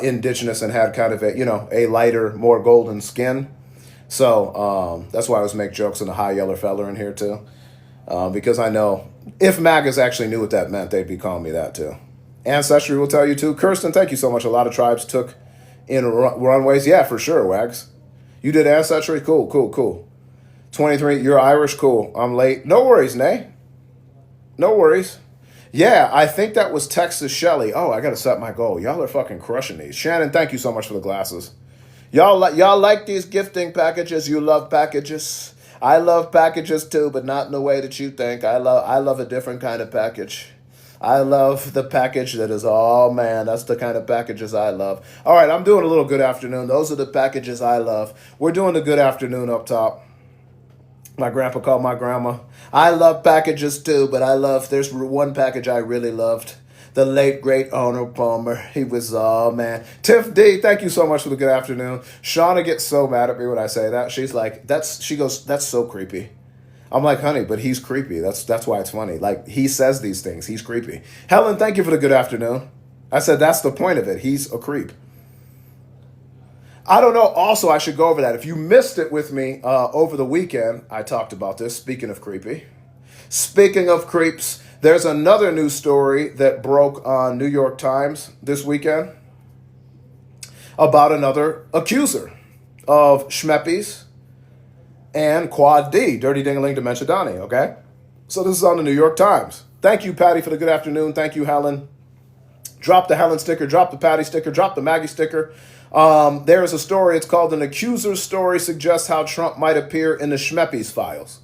indigenous and had kind of a lighter, more golden skin. So that's why I always make jokes on the High Yellow fella in here too, because I know if MAGAs actually knew what that meant, they'd be calling me that too. Ancestry will tell you too. Kirsten, thank you so much. A lot of tribes took in runways. Yeah, for sure, Wags. You did Ancestry? Cool. 23, you're Irish? Cool. I'm late. No worries, Nay. No worries. Yeah, I think that was Texas Shelley. Oh, I got to set my goal. Y'all are fucking crushing these. Shannon, thank you so much for the glasses. Y'all like these gifting packages? You love packages? I love packages too, but not in the way that you think. I love a different kind of package. I love the package that is, oh man, that's the kind of packages I love. All right, I'm doing a little good afternoon. Those are the packages I love. We're doing the good afternoon up top. My grandpa called my grandma. I love packages too, but there's one package I really loved. The late, great Arnold Palmer. He was, oh man. Tiff D, thank you so much for the good afternoon. Shauna gets so mad at me when I say that. She's like, she goes, that's so creepy. I'm like, honey, but he's creepy. That's why it's funny. Like, he says these things. He's creepy. Helen, thank you for the good afternoon. I said, that's the point of it. He's a creep. I don't know. Also, I should go over that. If you missed it with me over the weekend, I talked about this. Speaking of creepy. Speaking of creeps, there's another news story that broke on New York Times this weekend about another accuser of Schmeppes and Quad D, Dirty Dingaling Dementia Donnie, okay? So this is on the New York Times. Thank you, Patty, for the good afternoon. Thank you, Helen. Drop the Helen sticker, drop the Patty sticker, drop the Maggie sticker. There is a story, it's called An Accuser's Story Suggests How Trump Might Appear in the Schmeppes Files.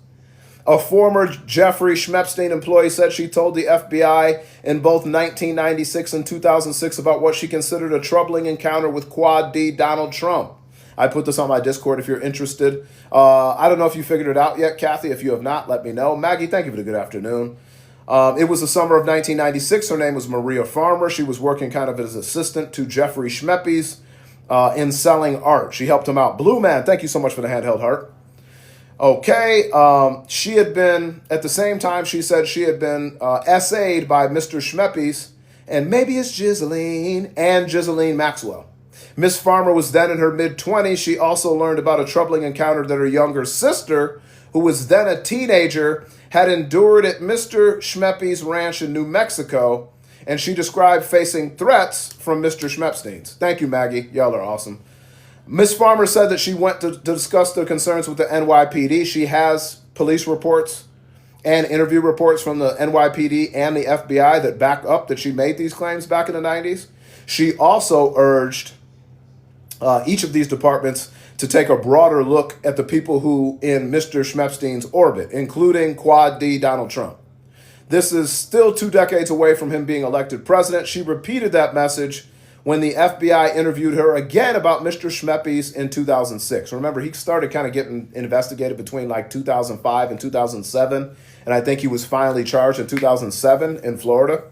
A former Jeffrey Schmepstein employee said she told the FBI in both 1996 and 2006 about what she considered a troubling encounter with Quad D Donald Trump. I put this on my Discord if you're interested. I don't know if you figured it out yet, Kathy. If you have not, let me know. Maggie, thank you for the good afternoon. It was the summer of 1996. Her name was Maria Farmer. She was working kind of as assistant to Jeffrey Schmeppes in selling art. She helped him out. Blue Man, thank you so much for the handheld heart. Okay, she had been, at the same time, she said she had been essayed by Mr. Schmeppes, and maybe it's Ghislaine, and Ghislaine Maxwell. Miss Farmer was then in her mid-20s. She also learned about a troubling encounter that her younger sister, who was then a teenager, had endured at Mr. Schmeppes' ranch in New Mexico, and she described facing threats from Mr. Schmepstein's. Thank you, Maggie. Y'all are awesome. Miss Farmer said that she went to discuss the concerns with the NYPD. She has police reports and interview reports from the NYPD and the FBI that back up that she made these claims back in the 90s. She also urged each of these departments to take a broader look at the people who in Mr. Schmepstein's orbit, including Quad D Donald Trump. This is still 2 decades away from him being elected president. She repeated that message when the FBI interviewed her again about Mr. Schmeppes in 2006. Remember, he started kind of getting investigated between like 2005 and 2007, and I think he was finally charged in 2007 in Florida.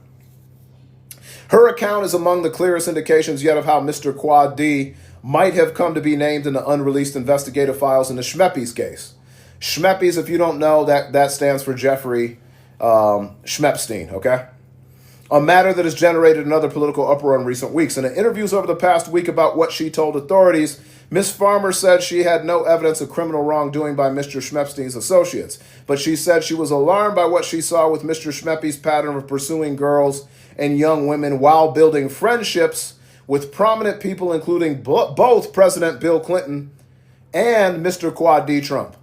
Her account is among the clearest indications yet of how Mr. Quad D might have come to be named in the unreleased investigative files in the Schmeppes case. Schmeppes, if you don't know, that stands for Jeffrey Schmepstein, okay? A matter that has generated another political uproar in recent weeks. In the interviews over the past week about what she told authorities, Ms. Farmer said she had no evidence of criminal wrongdoing by Mr. Schmepstein's associates, but she said she was alarmed by what she saw with Mr. Schmeppes' pattern of pursuing girls and young women while building friendships with prominent people, including both President Bill Clinton and Mr. Quad D. Trump.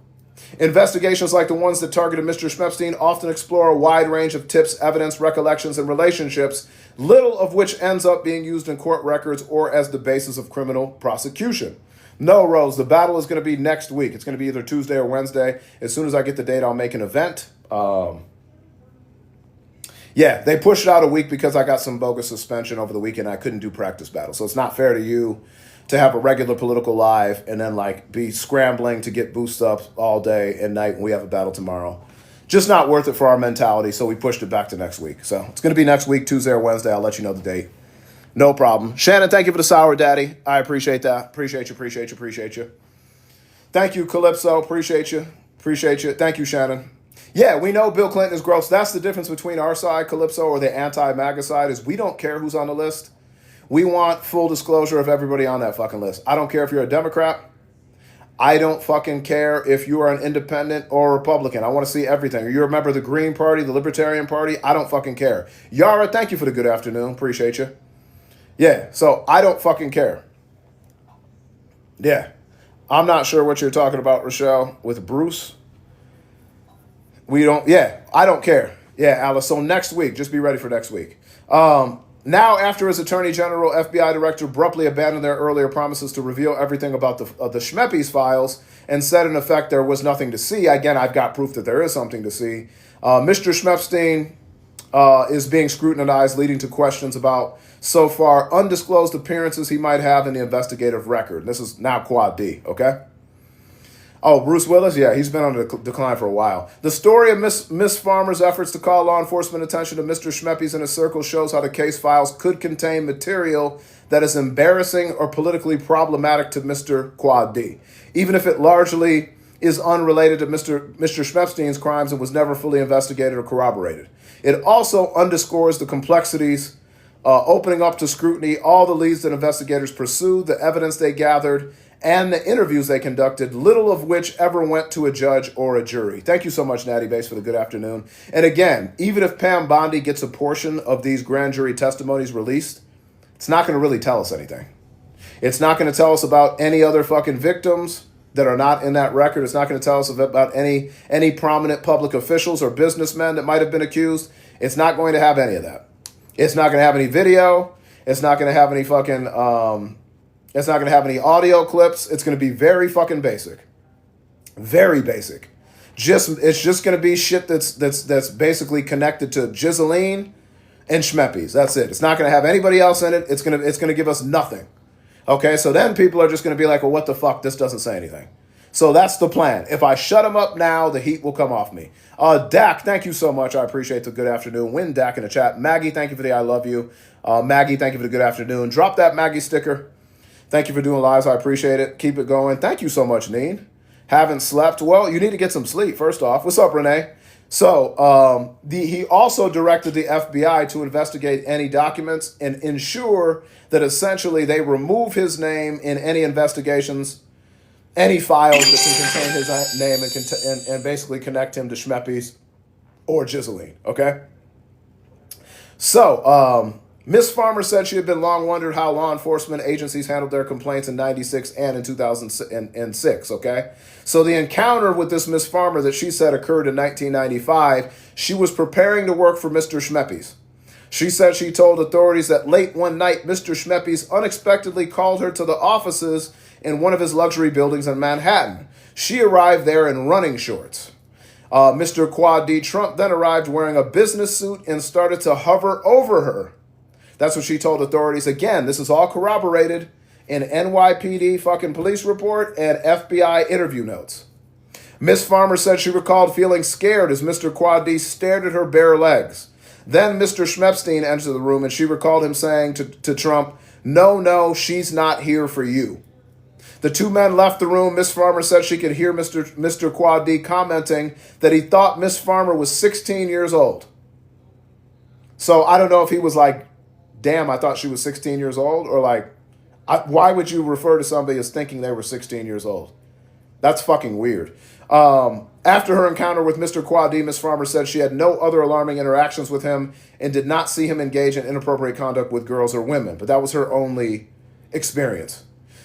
Investigations like the ones that targeted Mr. Schmepstein often explore a wide range of tips, evidence, recollections, and relationships, little of which ends up being used in court records or as the basis of criminal prosecution. No, Rose, the battle is going to be next week. It's going to be either Tuesday or Wednesday. As soon as I get the date, I'll make an event. Yeah, they pushed it out a week because I got some bogus suspension over the weekend. I couldn't do practice battle. So it's not fair to you to have a regular political live and then like be scrambling to get boost up all day and night when we have a battle tomorrow. Just not worth it for our mentality, so we pushed it back to next week. So it's going to be next week, Tuesday or Wednesday. I'll let you know the date. No problem. Shannon, thank you for the sour daddy. I appreciate that. Appreciate you. Thank you, Calypso. Appreciate you. Thank you, Shannon. Yeah, we know Bill Clinton is gross. That's the difference between our side, Calypso, or the anti-MAGA side, is we don't care who's on the list. We want full disclosure of everybody on that fucking list. I don't care if you're a Democrat. I don't fucking care if you are an independent or Republican. I want to see everything. Are you a member of the Green Party, the Libertarian Party? I don't fucking care. Yara, thank you for the good afternoon. Appreciate you. Yeah, so I don't fucking care. Yeah. I'm not sure what you're talking about, Rochelle, with Bruce. I don't care. Yeah, Alice. So next week, just be ready for next week. Now, after his Attorney General, FBI Director abruptly abandoned their earlier promises to reveal everything about the Schmeppes files and said, in effect, there was nothing to see. Again, I've got proof that there is something to see. Mr. Schmepstein is being scrutinized, leading to questions about so far undisclosed appearances he might have in the investigative record. This is now Quad D, okay? Oh, Bruce Willis? Yeah, he's been on the decline for a while. The story of Miss Farmer's efforts to call law enforcement attention to Mr. Schmeppes and his circle shows how the case files could contain material that is embarrassing or politically problematic to Mr. Quad D, even if it largely is unrelated to Mr. Schmepstein's crimes and was never fully investigated or corroborated. It also underscores the complexities, opening up to scrutiny all the leads that investigators pursued, the evidence they gathered, and the interviews they conducted, little of which ever went to a judge or a jury. Thank you so much, Natty Base, for the good afternoon. And again, even if Pam Bondi gets a portion of these grand jury testimonies released, it's not going to really tell us anything. It's not going to tell us about any other fucking victims that are not in that record. It's not going to tell us about any prominent public officials or businessmen that might have been accused. It's not going to have any of that. It's not going to have any video. It's not going to have any fucking... It's not going to have any audio clips. It's going to be very fucking basic. Very basic. It's just going to be shit that's basically connected to Ghislaine and Schmeppes. That's it. It's not going to have anybody else in it. It's going to give us nothing. Okay, so then people are just going to be like, well, what the fuck? This doesn't say anything. So that's the plan. If I shut them up now, the heat will come off me. Dak, thank you so much. I appreciate the good afternoon. Win Dak in the chat. Maggie, thank you for the I love you. Maggie, thank you for the good afternoon. Drop that Maggie sticker. Thank you for doing lives. I appreciate it. Keep it going. Thank you so much, Neen. Haven't slept? Well, you need to get some sleep, first off. What's up, Renee? So he also directed the FBI to investigate any documents and ensure that essentially they remove his name in any investigations, any files that can contain his name and basically connect him to Schmeppes or Ghislaine, okay? So, Miss Farmer said she had been long wondered how law enforcement agencies handled their complaints in 96 and in 2006, okay? So the encounter with this Miss Farmer that she said occurred in 1995, she was preparing to work for Mr. Schmeppes. She said she told authorities that late one night, Mr. Schmeppes unexpectedly called her to the offices in one of his luxury buildings in Manhattan. She arrived there in running shorts. Mr. Quad D. Trump then arrived wearing a business suit and started to hover over her. That's what she told authorities. Again, this is all corroborated in NYPD fucking police report and FBI interview notes. Miss Farmer said she recalled feeling scared as Mr. Quad D stared at her bare legs. Then Mr. Schmepstein entered the room and she recalled him saying to Trump, no, she's not here for you. The two men left the room. Miss Farmer said she could hear Mr. Quad D commenting that he thought Miss Farmer was 16 years old. So I don't know if he was like, damn, I thought she was 16 years old, or like, why would you refer to somebody as thinking they were 16 years old? That's fucking weird. After her encounter with Mr. Quad D, Miss Farmer said she had no other alarming interactions with him and did not see him engage in inappropriate conduct with girls or women, but that was her only experience.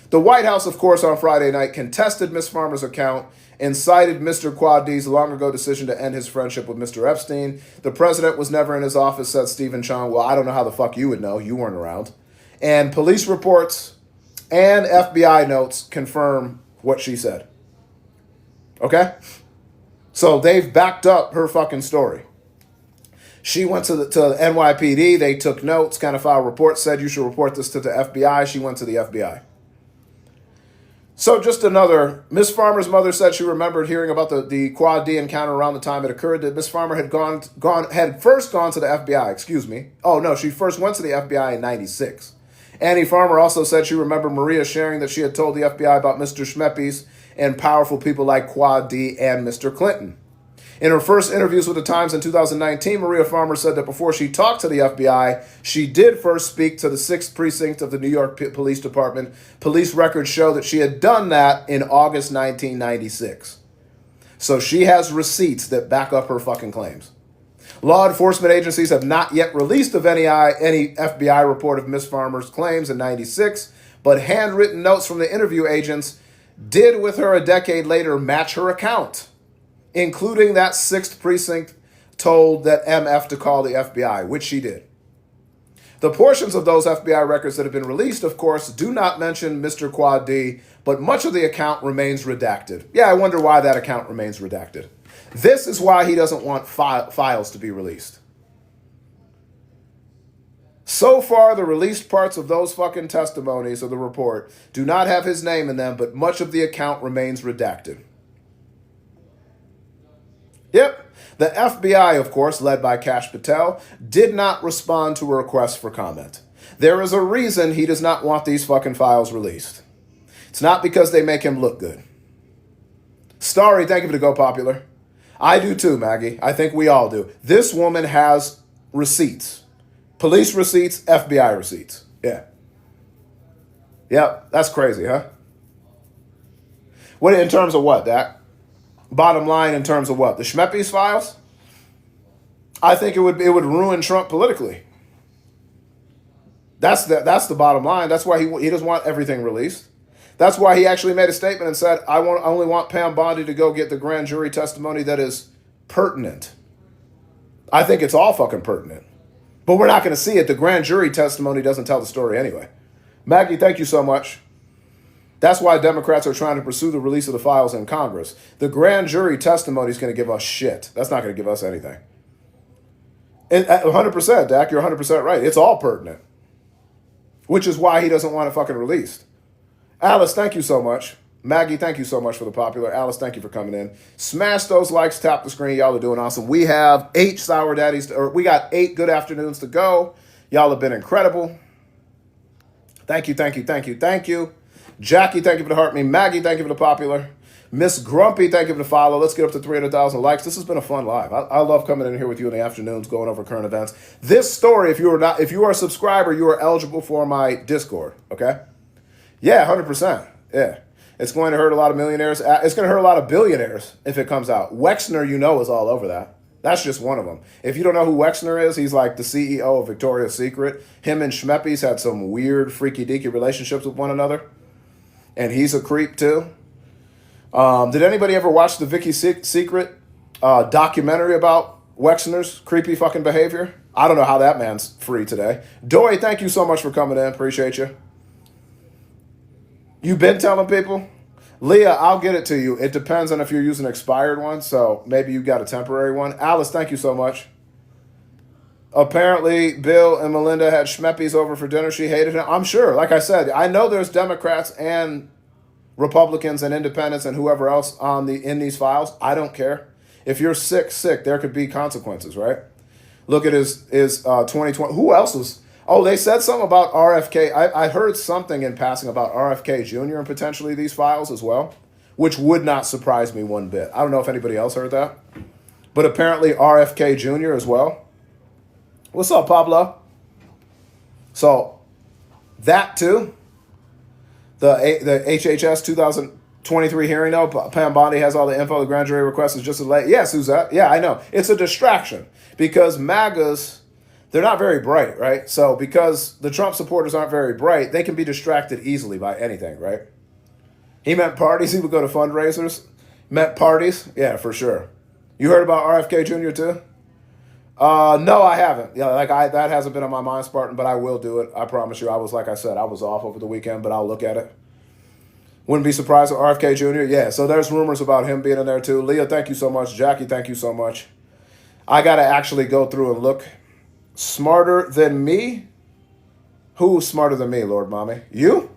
The White House, of course, on Friday night contested Miss Farmer's account and cited Mr. Quad D's long-ago decision to end his friendship with Mr. Epstein. The president was never in his office, said Stephen Chung. Well, I don't know how the fuck you would know. You weren't around. And police reports and FBI notes confirm what she said. Okay? So they've backed up her fucking story. She went to the NYPD. They took notes, kind of filed reports, said you should report this to the FBI. She went to the FBI. So just another, Miss Farmer's mother said she remembered hearing about the Quad D encounter around the time it occurred, that Miss Farmer had first gone to the FBI, excuse me. Oh no, she first went to the FBI in 96. Annie Farmer also said she remembered Maria sharing that she had told the FBI about Mr. Schmeppes and powerful people like Quad D and Mr. Clinton. In her first interviews with the Times in 2019, Maria Farmer said that before she talked to the FBI, she did first speak to the 6th Precinct of the New York Police Department. Police records show that she had done that in August 1996. So she has receipts that back up her fucking claims. Law enforcement agencies have not yet released of any FBI report of Miss Farmer's claims in 96, but handwritten notes from the interview agents did with her a decade later match her account, including that 6th Precinct told that MF to call the FBI, which she did. The portions of those FBI records that have been released, of course, do not mention Mr. Quad D, but much of the account remains redacted. Yeah, I wonder why that account remains redacted. This is why he doesn't want files to be released. So far, the released parts of those fucking testimonies of the report do not have his name in them, but much of the account remains redacted. Yep. The FBI, of course, led by Kash Patel, did not respond to a request for comment. There is a reason he does not want these fucking files released. It's not because they make him look good. Starry, thank you for the Go Popular. I do too, Maggie. I think we all do. This woman has receipts. Police receipts, FBI receipts. Yeah. Yep, that's crazy, huh? What in terms of what, Dak? Bottom line in terms of what? The Schmeppes files? I think it would ruin Trump politically. That's the bottom line. That's why he doesn't want everything released. That's why he actually made a statement and said, I only want Pam Bondi to go get the grand jury testimony that is pertinent. I think it's all fucking pertinent. But we're not going to see it. The grand jury testimony doesn't tell the story anyway. Maggie, thank you so much. That's why Democrats are trying to pursue the release of the files in Congress. The grand jury testimony is going to give us shit. That's not going to give us anything. And 100%, Dak, you're 100% right. It's all pertinent. Which is why he doesn't want it fucking released. Alice, thank you so much. Maggie, thank you so much for the popular. Alice, thank you for coming in. Smash those likes, tap the screen. Y'all are doing awesome. We have 8 Sour Daddies, or we got 8 good afternoons to go. Y'all have been incredible. Thank you, thank you, thank you, thank you. Jackie, thank you for the heart me. Maggie, thank you for the popular. Miss Grumpy, thank you for the follow. Let's get up to 300,000 likes. This has been a fun live. I love coming in here with you in the afternoons, going over current events. This story, if you are a subscriber, you are eligible for my Discord. Okay? Yeah, 100%. Yeah. It's going to hurt a lot of millionaires. It's going to hurt a lot of billionaires if it comes out. Wexner, is all over that. That's just one of them. If you don't know who Wexner is, he's like the CEO of Victoria's Secret. Him and Schmeppes had some weird, freaky-deaky relationships with one another. And he's a creep, too. Did anybody ever watch the Vicky Secret documentary about Wexner's creepy fucking behavior? I don't know how that man's free today. Doy, thank you so much for coming in. Appreciate you. You been telling people? Leah, I'll get it to you. It depends on if you're using an expired one, so maybe you got a temporary one. Alice, thank you so much. Apparently, Bill and Melinda had Schmeppes over for dinner. She hated him. I'm sure. Like I said, I know there's Democrats and Republicans and independents and whoever else in these files. I don't care. If you're sick, there could be consequences, right? Look at his 2020. Who else was? Oh, they said something about RFK. I heard something in passing about RFK Jr. and potentially these files as well, which would not surprise me one bit. I don't know if anybody else heard that, but apparently RFK Jr. as well. What's up, Pablo? So that too, the HHS 2023 hearing, though, Pam Bondi has all the info. The grand jury request is just a late. Yeah, Suzette. Yeah, I know. It's a distraction because MAGAs, they're not very bright, right? So because the Trump supporters aren't very bright, they can be distracted easily by anything, right? He meant parties. He would go to fundraisers. Meant parties. Yeah, for sure. You heard about RFK Jr. too? No, I haven't. Yeah, that hasn't been on my mind, Spartan, but I will do it. I promise you. Like I said, I was off over the weekend, but I'll look at it. Wouldn't be surprised with RFK Jr. Yeah, so there's rumors about him being in there too. Leah, thank you so much. Jackie, thank you so much. I got to actually go through and look. Smarter than me? Who's smarter than me, Lord Mommy? You?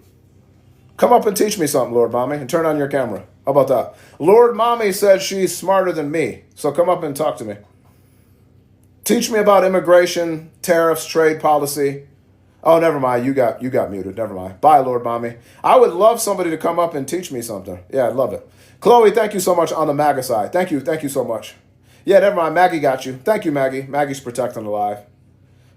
Come up and teach me something, Lord Mommy, and turn on your camera. How about that? Lord Mommy said she's smarter than me, so come up and talk to me. Teach me about immigration, tariffs, trade policy. Oh, never mind. You got muted. Never mind. Bye, Lord Mommy. I would love somebody to come up and teach me something. Yeah, I'd love it. Chloe, thank you so much on the MAGA side. Thank you so much. Yeah, never mind. Maggie got you. Thank you, Maggie. Maggie's protecting the live.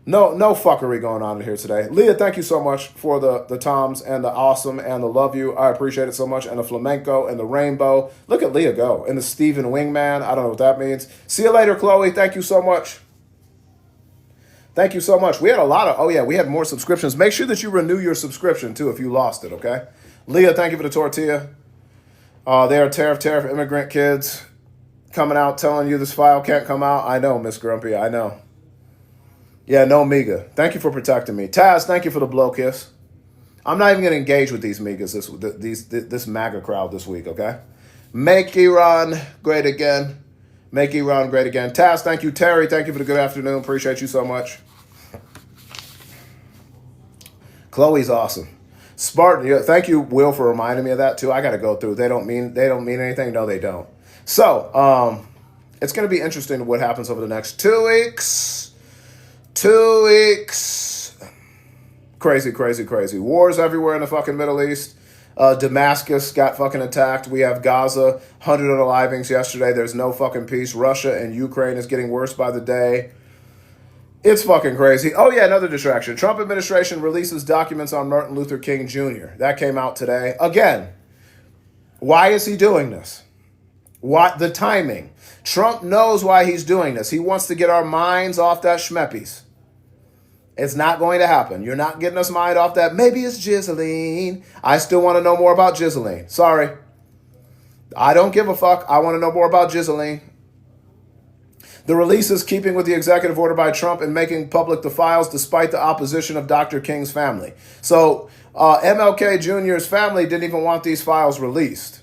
No fuckery going on in here today. Leah, thank you so much for the toms and the awesome and the love you. I appreciate it so much. And the flamenco and the rainbow. Look at Leah go. And the Stephen Wingman. I don't know what that means. See you later, Chloe. Thank you so much. Thank you so much. We had we had more subscriptions. Make sure that you renew your subscription, too, if you lost it, okay? Leah, thank you for the tortilla. They are tariff immigrant kids coming out telling you this file can't come out. I know, Miss Grumpy, I know. Yeah, no Miga. Thank you for protecting me. Taz, thank you for the blow kiss. I'm not even going to engage with these Migas, this MAGA crowd this week, okay? Make Iran great again. Make Iran great again. Taz, thank you. Terry, thank you for the good afternoon. Appreciate you so much. Chloe's awesome. Spartan, thank you, Will, for reminding me of that too. I got to go through. They don't mean anything. No, they don't. So, it's going to be interesting what happens over the next 2 weeks. 2 weeks. Crazy, crazy, crazy. Wars everywhere in the fucking Middle East. Damascus got fucking attacked. We have Gaza, 100 unalivings yesterday. There's no fucking peace. Russia and Ukraine is getting worse by the day. It's fucking crazy. Oh, yeah, another distraction. Trump administration releases documents on Martin Luther King Jr. That came out today. Again, why is he doing this? What the timing? Trump knows why he's doing this. He wants to get our minds off that schmeppies. It's not going to happen. You're not getting us mind off that. Maybe it's Ghislaine. I still want to know more about Ghislaine. Sorry. I don't give a fuck. I want to know more about Ghislaine. The release is keeping with the executive order by Trump and making public the files despite the opposition of Dr. King's family. So MLK Jr.'s family didn't even want these files released.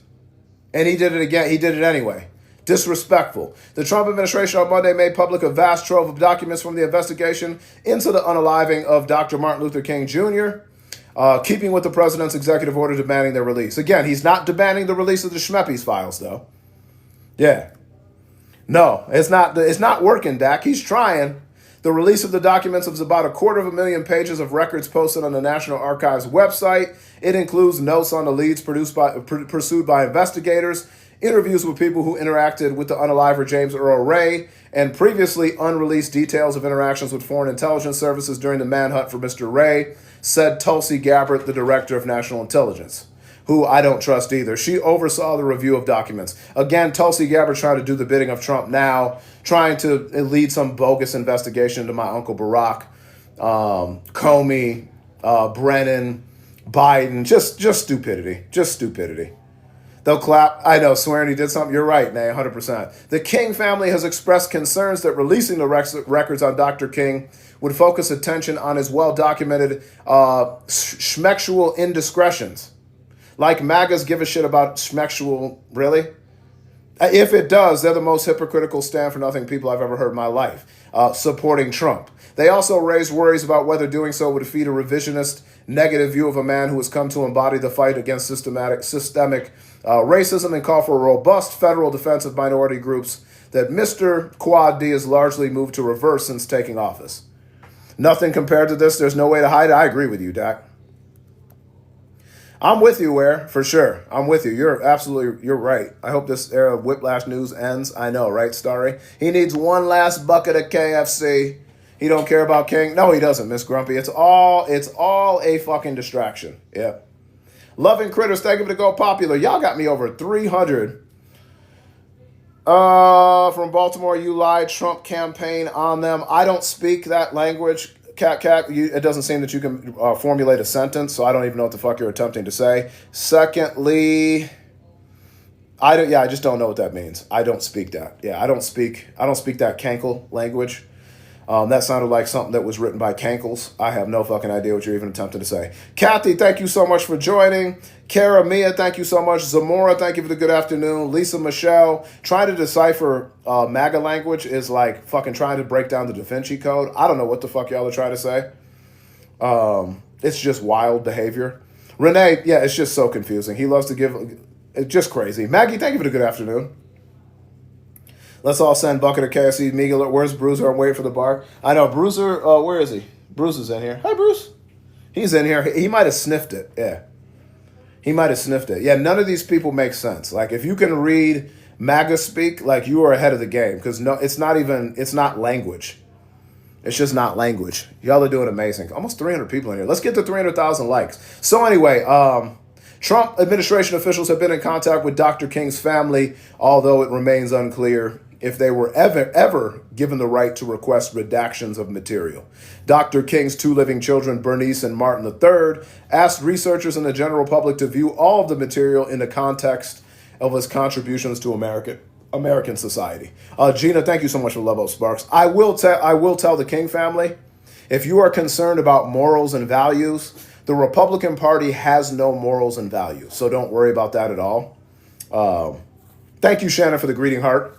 And he did it again. He did it anyway. Disrespectful. The Trump administration on Monday made public a vast trove of documents from the investigation into the unaliving of Dr. Martin Luther King Jr., keeping with the president's executive order demanding their release. Again, he's not demanding the release of the Schmeppies files, though. Yeah. No, it's not working, Dak. He's trying. The release of the documents is about 250,000 pages of records posted on the National Archives website. It includes notes on the leads pursued by investigators, interviews with people who interacted with the unaliver James Earl Ray, and previously unreleased details of interactions with foreign intelligence services during the manhunt for Mr. Ray, said Tulsi Gabbard, the director of national intelligence, who I don't trust either. She oversaw the review of documents. Again, Tulsi Gabbard trying to do the bidding of Trump now, trying to lead some bogus investigation into my Uncle Barack, Comey, Brennan, Biden. Just stupidity. Just stupidity. They'll clap. I know, swearing he did something. You're right, Nay, 100%. The King family has expressed concerns that releasing the records on Dr. King would focus attention on his well-documented schmexual indiscretions. Like MAGAs give a shit about schmexual, really? If it does, they're the most hypocritical stand-for-nothing people I've ever heard in my life, supporting Trump. They also raised worries about whether doing so would feed a revisionist, negative view of a man who has come to embody the fight against systemic racism and call for a robust federal defense of minority groups that Mr. Quad D has largely moved to reverse since taking office. Nothing compared to this. There's no way to hide it. I agree with you, Dak. I'm with you, Ware, for sure. I'm with you. You're right. I hope this era of Whiplash news ends. I know, right, Starry? He needs one last bucket of KFC. He don't care about King. No, he doesn't, Miss Grumpy. It's all a fucking distraction. Yeah. Loving Critters, thank you for the Go Popular. Y'all got me over 300. From Baltimore, you lied. Trump campaign on them. I don't speak that language. Cat, it doesn't seem that you can formulate a sentence, so I don't even know what the fuck you're attempting to say. Secondly, I just don't know what that means. I don't speak that. Yeah, I don't speak that Cankle language. That sounded like something that was written by Cankles. I have no fucking idea what you're even attempting to say. Kathy, thank you so much for joining. Kara Mia, thank you so much. Zamora, thank you for the good afternoon. Lisa Michelle, trying to decipher MAGA language is like fucking trying to break down the Da Vinci Code. I don't know what the fuck y'all are trying to say. It's just wild behavior. Renee, yeah, it's just so confusing. He loves to give, it's just crazy. Maggie, thank you for the good afternoon. Let's all send bucket of KFC. Miguel, where's Bruiser? I'm waiting for the bar. I know, Bruiser, where is he? Bruce is in here. Hi, Bruce. He's in here. He might have sniffed it. Yeah. He might have sniffed it. Yeah, none of these people make sense. Like, if you can read MAGA speak, like, you are ahead of the game. Because no, it's not language. It's just not language. Y'all are doing amazing. Almost 300 people in here. Let's get to 300,000 likes. So anyway, Trump administration officials have been in contact with Dr. King's family, although it remains unclear if they were ever given the right to request redactions of material. Dr. King's two living children, Bernice and Martin III, asked researchers and the general public to view all of the material in the context of his contributions to American society. Gina, thank you so much for Love Up Sparks. I will tell the King family, if you are concerned about morals and values, the Republican Party has no morals and values, so don't worry about that at all. Thank you, Shannon, for the greeting heart.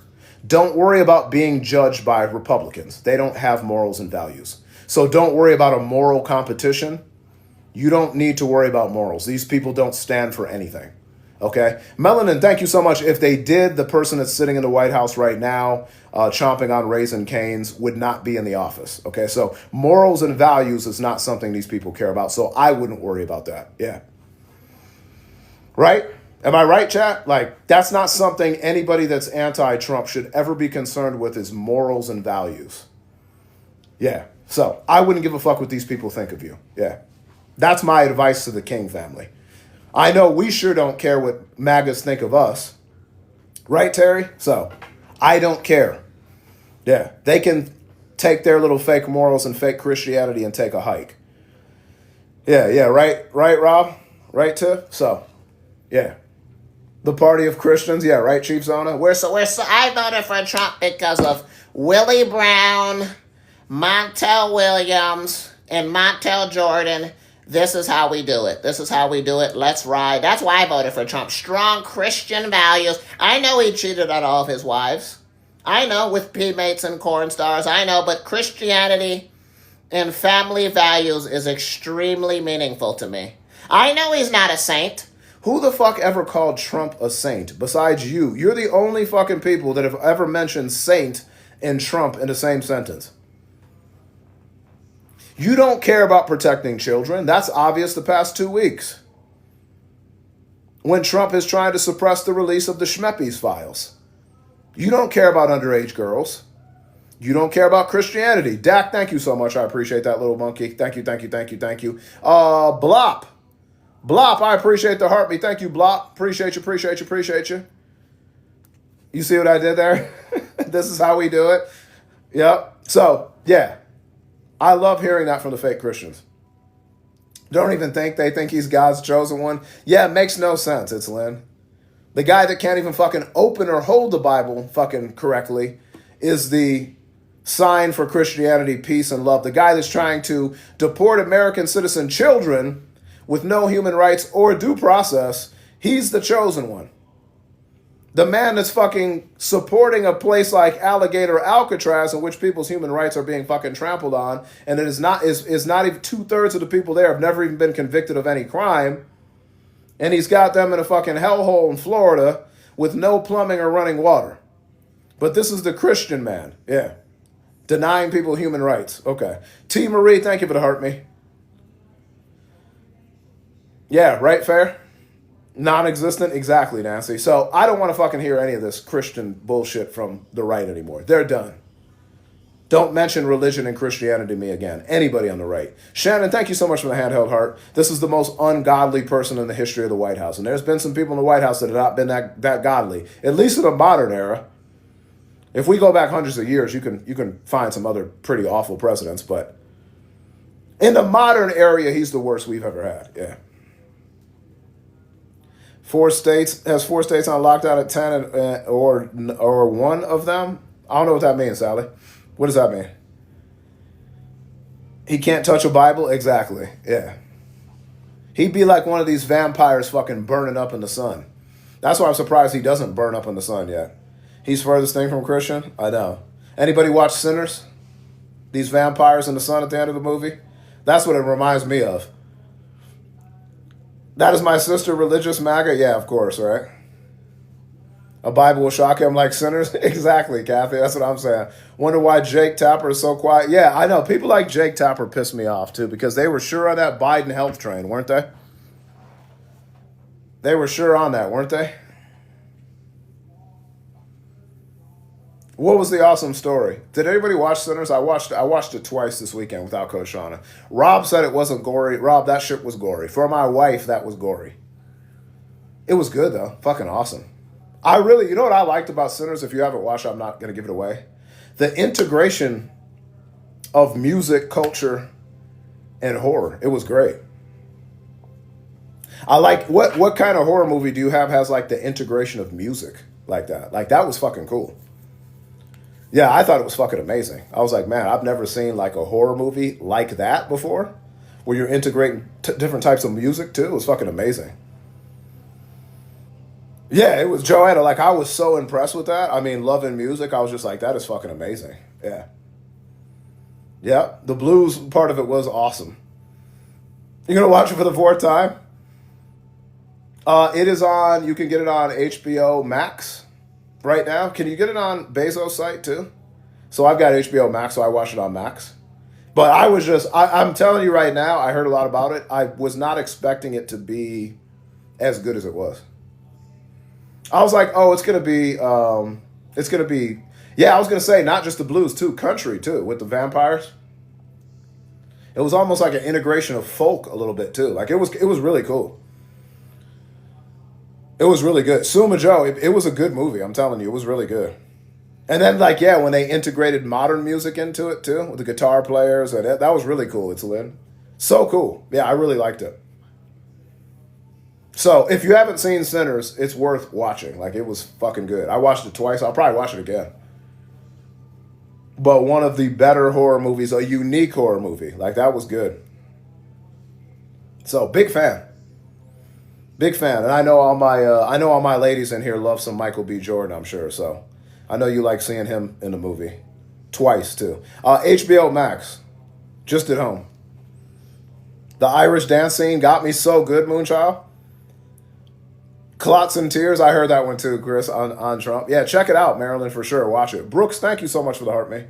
Don't worry about being judged by Republicans. They don't have morals and values. So don't worry about a moral competition. You don't need to worry about morals. These people don't stand for anything. Okay? Melanin, thank you so much. If they did, the person that's sitting in the White House right now, chomping on Raisin Canes, would not be in the office. Okay? So morals and values is not something these people care about. So I wouldn't worry about that. Yeah. Right? Am I right, chat? Like, that's not something anybody that's anti-Trump should ever be concerned with, is morals and values. Yeah. So I wouldn't give a fuck what these people think of you. Yeah. That's my advice to the King family. I know we sure don't care what MAGAs think of us. Right, Terry? So I don't care. Yeah. They can take their little fake morals and fake Christianity and take a hike. Yeah, yeah, right, Rob? Right, Tiff? So, yeah. The party of Christians, yeah, right, Chief Zona? I voted for Trump because of Willie Brown, Montel Williams, and Montel Jordan. This is how we do it. This is how we do it. Let's ride. That's why I voted for Trump. Strong Christian values. I know he cheated on all of his wives. I know, with P-mates and corn stars. I know, but Christianity and family values is extremely meaningful to me. I know he's not a saint. Who the fuck ever called Trump a saint besides you? You're the only fucking people that have ever mentioned saint and Trump in the same sentence. You don't care about protecting children. That's obvious the past 2 weeks, when Trump is trying to suppress the release of the Schmeppes files. You don't care about underage girls. You don't care about Christianity. Dak, thank you so much. I appreciate that, little monkey. Thank you. Blop, I appreciate the heartbeat. Thank you, Blop. Appreciate you. You see what I did there? This is how we do it. Yep. So, yeah. I love hearing that from the fake Christians. Don't even think they think he's God's chosen one. Yeah, it makes no sense. It's Lynn. The guy that can't even fucking open or hold the Bible fucking correctly is the sign for Christianity, peace, and love. The guy that's trying to deport American citizen children with no human rights or due process, he's the chosen one. The man that's fucking supporting a place like Alligator Alcatraz, in which people's human rights are being fucking trampled on, and it is not even 2/3 of the people there have never even been convicted of any crime, and he's got them in a fucking hellhole in Florida with no plumbing or running water. But this is the Christian man, yeah, denying people human rights. Okay, T. Marie, thank you for the heart me. Yeah, right, fair? Non-existent? Exactly, Nancy. So I don't want to fucking hear any of this Christian bullshit from the right anymore. They're done. Don't mention religion and Christianity to me again. Anybody on the right. Shannon, thank you so much for the handheld heart. This is the most ungodly person in the history of the White House. And there's been some people in the White House that have not been that godly, at least in the modern era. If we go back hundreds of years, you can find some other pretty awful presidents. But in the modern era, he's the worst we've ever had. Yeah. 4 states on lockdown at 10 or one of them. I don't know what that means, Sally. What does that mean? He can't touch a Bible? Exactly. Yeah. He'd be like one of these vampires fucking burning up in the sun. That's why I'm surprised he doesn't burn up in the sun yet. He's furthest thing from Christian? I know. Anybody watch Sinners? These vampires in the sun at the end of the movie? That's what it reminds me of. That is my sister, religious MAGA? Yeah, of course, right? A Bible will shock him like Sinners? Exactly, Kathy. That's what I'm saying. Wonder why Jake Tapper is so quiet. Yeah, I know. People like Jake Tapper piss me off, too, because they were sure on that Biden health train, weren't they? They were sure on that, weren't they? What was the awesome story? Did anybody watch Sinners? I watched it twice this weekend without Coach Shauna. Rob said it wasn't gory. Rob, that shit was gory. For my wife, that was gory. It was good, though. Fucking awesome. You know what I liked about Sinners? If you haven't watched, I'm not going to give it away. The integration of music, culture, and horror. It was great. I like, what kind of horror movie do you have has like the integration of music like that? Like, that was fucking cool. Yeah, I thought it was fucking amazing. I was like, man, I've never seen like a horror movie like that before, where you're integrating different types of music too. It was fucking amazing. Yeah, it was Joanna. Like, I was so impressed with that. I mean, loving music. I was just like, that is fucking amazing. Yeah. Yeah, the blues part of it was awesome. You're gonna watch it for the fourth time? It is on. You can get it on HBO Max right now. Can you get it on Bezos' site too? So I've got HBO Max, so I watch it on Max. But I was just, I'm telling you right now, I heard a lot about it. I was not expecting it to be as good as it was. I was like, oh, it's gonna be, yeah, I was gonna say not just the blues too, country too, with the vampires. It was almost like an integration of folk a little bit too. Like it was really cool. It was really good. Suma Joe, it was a good movie. I'm telling you, it was really good. And then, like, yeah, when they integrated modern music into it too, with the guitar players, and that was really cool. It's Lynn, so cool. Yeah, I really liked it. So if you haven't seen Sinners, it's worth watching. Like, it was fucking good. I watched it twice. I'll probably watch it again. But one of the better horror movies, a unique horror movie. Like, that was good. So big fan. Big fan, and I know all my ladies in here love some Michael B. Jordan. I'm sure. So, I know you like seeing him in the movie, twice too. HBO Max, just at home. The Irish dance scene got me so good, Moonchild. Clots and Tears, I heard that one too, Chris, on Trump. Yeah, check it out, Marilyn, for sure. Watch it. Brooks, thank you so much for the heart, me.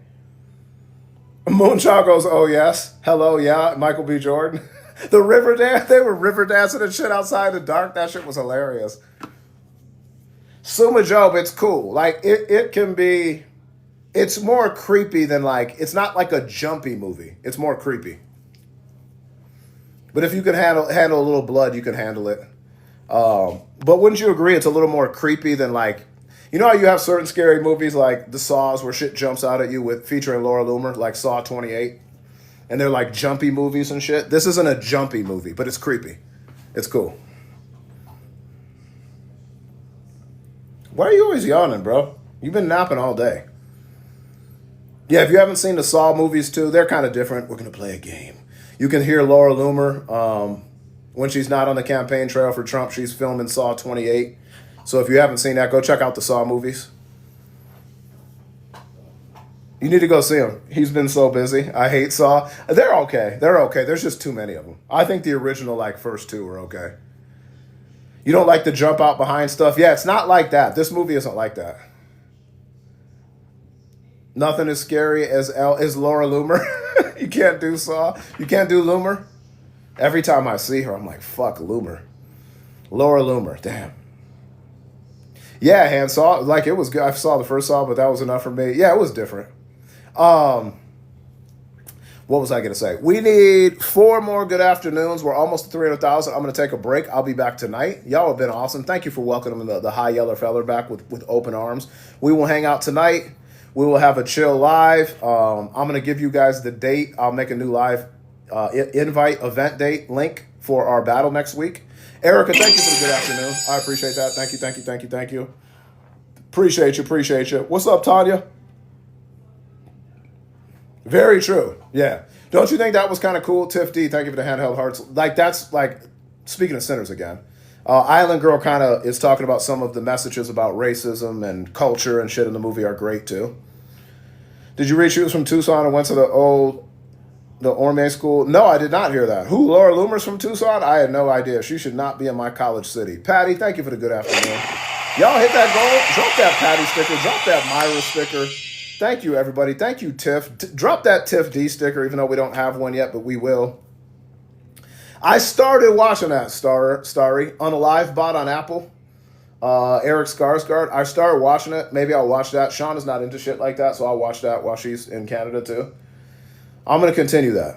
Moonchild goes, oh yes, hello, yeah, Michael B. Jordan. The river dance, they were river dancing and shit outside in the dark. That shit was hilarious. Suma Job, it's cool. Like it can be, it's more creepy than like, it's not like a jumpy movie. It's more creepy. But if you can handle a little blood, you can handle it. But wouldn't you agree it's a little more creepy than like, you know how you have certain scary movies like the Saws where shit jumps out at you with featuring Laura Loomer, like Saw 28? And they're like jumpy movies and shit. This isn't a jumpy movie, but it's creepy. It's cool. Why are you always yawning, bro? You've been napping all day. Yeah, if you haven't seen the Saw movies too, they're kind of different. We're going to play a game. You can hear Laura Loomer when she's not on the campaign trail for Trump. She's filming Saw 28. So if you haven't seen that, go check out the Saw movies. You need to go see him. He's been so busy. I hate Saw. They're okay. They're okay. There's just too many of them. I think the original, like, first two are okay. You don't like the jump out behind stuff? Yeah, it's not like that. This movie isn't like that. Nothing as scary as Laura Loomer. You can't do Saw. You can't do Loomer. Every time I see her, I'm like, fuck Loomer. Laura Loomer. Damn. Yeah, hand Saw. Like, it was good. I saw the first Saw, but that was enough for me. Yeah, it was different. What was I going to say? We need 4 more good afternoons. We're almost to 300,000. I'm going to take a break. I'll be back tonight. Y'all have been awesome. Thank you for welcoming the high yeller feller back with open arms. We will hang out tonight. We will have a chill live. I'm going to give you guys the date. I'll make a new live invite event date link for our battle next week. Erica, thank you for the good afternoon. I appreciate that. Thank you. Appreciate you. What's up, Tanya? Very true. Yeah. Don't you think that was kind of cool? Tiff D, thank you for the handheld hearts. Like, that's like, speaking of sinners again, Island Girl kind of is talking about some of the messages about racism and culture and shit in the movie are great too. Did you read she was from Tucson and went to the Orme school? No, I did not hear that. Who, Laura Loomer's from Tucson? I had no idea. She should not be in my college city. Patty, thank you for the good afternoon. Y'all hit that goal. Drop that Patty sticker. Drop that Myra sticker. Thank you, everybody. Thank you, Tiff. Drop that Tiff D sticker, even though we don't have one yet, but we will. I started watching that, Starry, on a live bot on Apple. Eric Skarsgård. I started watching it. Maybe I'll watch that. Sean is not into shit like that, so I'll watch that while she's in Canada, too. I'm going to continue that.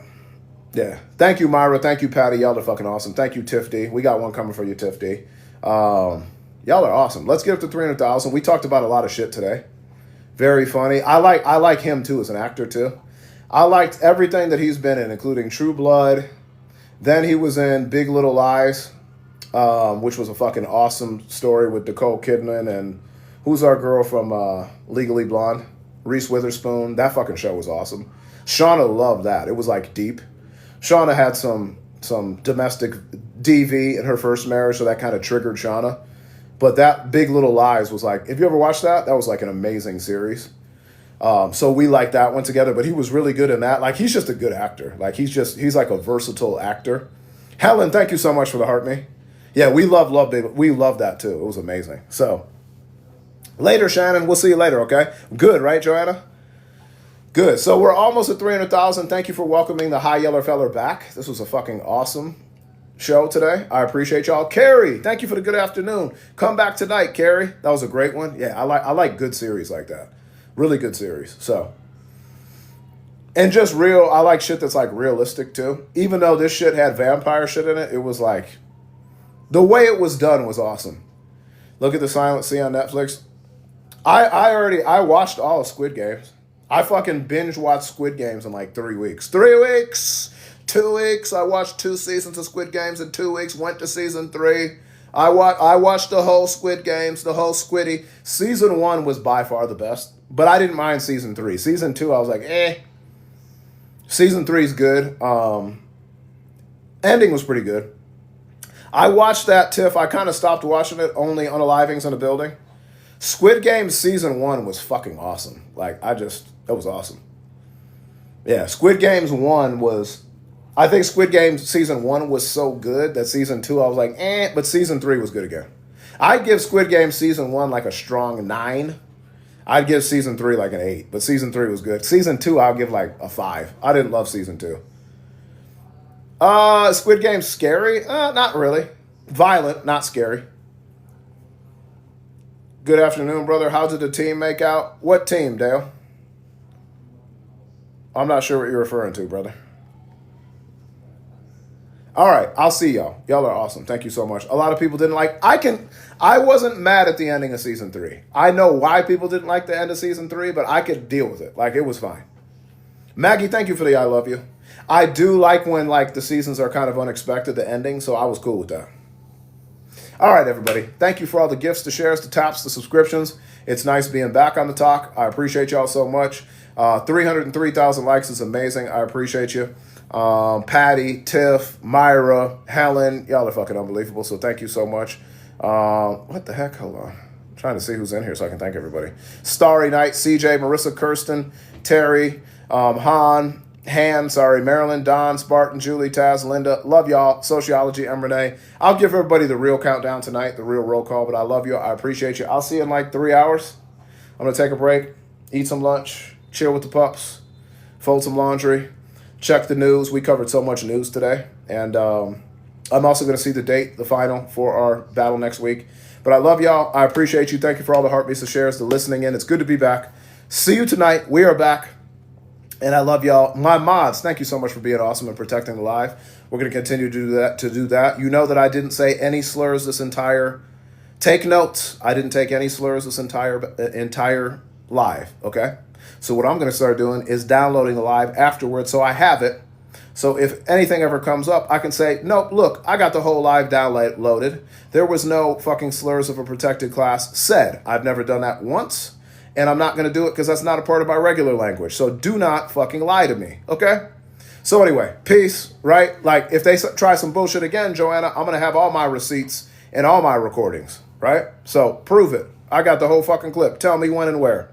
Yeah. Thank you, Myra. Thank you, Patty. Y'all are fucking awesome. Thank you, Tiff D. We got one coming for you, Tiff D. Y'all are awesome. Let's get up to 300,000. We talked about a lot of shit today. Very funny. I like him too as an actor too. I liked everything that he's been in, including True Blood. Then he was in Big Little Lies, which was a fucking awesome story with Nicole Kidman and who's our girl from Legally Blonde, Reese Witherspoon. That fucking show was awesome. Shauna loved that. It was like deep. Shauna had some domestic DV in her first marriage, so that kind of triggered Shauna. But that Big Little Lies was like, if you ever watched that, that was like an amazing series. So we liked that one together, but he was really good in that. Like, he's just a good actor. Like, he's like a versatile actor. Helen, thank you so much for the heart me. Yeah, we love it. We love that too. It was amazing. So later, Shannon. We'll see you later, okay? Good, right, Joanna? Good. So we're almost at 300,000. Thank you for welcoming the High Yeller Feller back. This was a fucking awesome show today. I appreciate y'all. Carrie, thank you for the good afternoon. Come back tonight, Carrie. That was a great one. Yeah, I like good series like that. Really good series. So, and just real, I like shit that's like realistic too. Even though this shit had vampire shit in it, it was like, the way it was done was awesome. Look at the Silent Sea on Netflix. I watched all of Squid Games. I fucking binge watched Squid Games in like 3 weeks. 3 weeks! 2 weeks. I watched 2 seasons of Squid Games in 2 weeks. Went to season 3. I watched the whole Squid Games, the whole Squiddy. Season 1 was by far the best, but I didn't mind season 3. Season 2, I was like, eh. Season 3 is good. Ending was pretty good. I watched that, Tiff. I kind of stopped watching it, only unalivings in the building. Squid Games season 1 was fucking awesome. Like, it was awesome. Yeah, Squid Games 1 was, I think Squid Games season 1 was so good that season 2 I was like, eh, but season 3 was good again. I'd give Squid Games season 1 like a strong 9. I'd give season 3 like an 8, but season 3 was good. Season 2 I'll give like a 5. I didn't love season 2. Squid Game's scary? Not really. Violent, not scary. Good afternoon, brother. How did the team make out? What team, Dale? I'm not sure what you're referring to, brother. All right, I'll see y'all. Y'all are awesome. Thank you so much. A lot of people didn't like. I wasn't mad at the ending of season 3. I know why people didn't like the end of season 3, but I could deal with it. Like, it was fine. Maggie, thank you for the I love you. I do like when like the seasons are kind of unexpected, the ending, so I was cool with that. All right, everybody. Thank you for all the gifts, the shares, the taps, the subscriptions. It's nice being back on the talk. I appreciate y'all so much. 303,000 likes is amazing. I appreciate you. Patty, Tiff, Myra, Helen, y'all are fucking unbelievable, so thank you so much. What the heck? Hold on. I'm trying to see who's in here so I can thank everybody. Starry Night, CJ, Marissa, Kirsten, Terry, Marilyn, Don, Spartan, Julie, Taz, Linda. Love y'all. Sociology, M. Renee. I'll give everybody the real countdown tonight, the real roll call, but I love you. I appreciate you. I'll see you in like 3 hours. I'm going to take a break, eat some lunch, chill with the pups, fold some laundry, check the news. We covered so much news today. And I'm also going to see the date, the final, for our battle next week. But I love y'all. I appreciate you. Thank you for all the heartbeats, the shares, the listening in. It's good to be back. See you tonight. We are back. And I love y'all. My mods, thank you so much for being awesome and protecting the live. We're going to continue to do that. You know that I didn't say any slurs this entire... Take notes. I didn't take any slurs this entire live, okay? So what I'm going to start doing is downloading the live afterwards so I have it. So if anything ever comes up, I can say, nope, look, I got the whole live downloaded. There was no fucking slurs of a protected class said. I've never done that once. And I'm not going to do it because that's not a part of my regular language. So do not fucking lie to me, okay? So anyway, peace, right? Like, if they try some bullshit again, Joanna, I'm going to have all my receipts and all my recordings, right? So prove it. I got the whole fucking clip. Tell me when and where.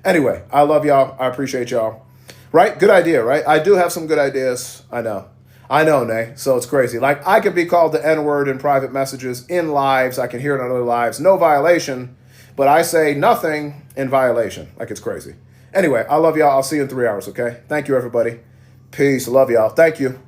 Anyway, I love y'all. I appreciate y'all. Right? Good idea, right? I do have some good ideas. I know, Nay. So it's crazy. Like, I could be called the N-word in private messages, in lives. I can hear it on other lives. No violation. But I say nothing in violation. Like, it's crazy. Anyway, I love y'all. I'll see you in 3 hours, okay? Thank you, everybody. Peace. Love y'all. Thank you.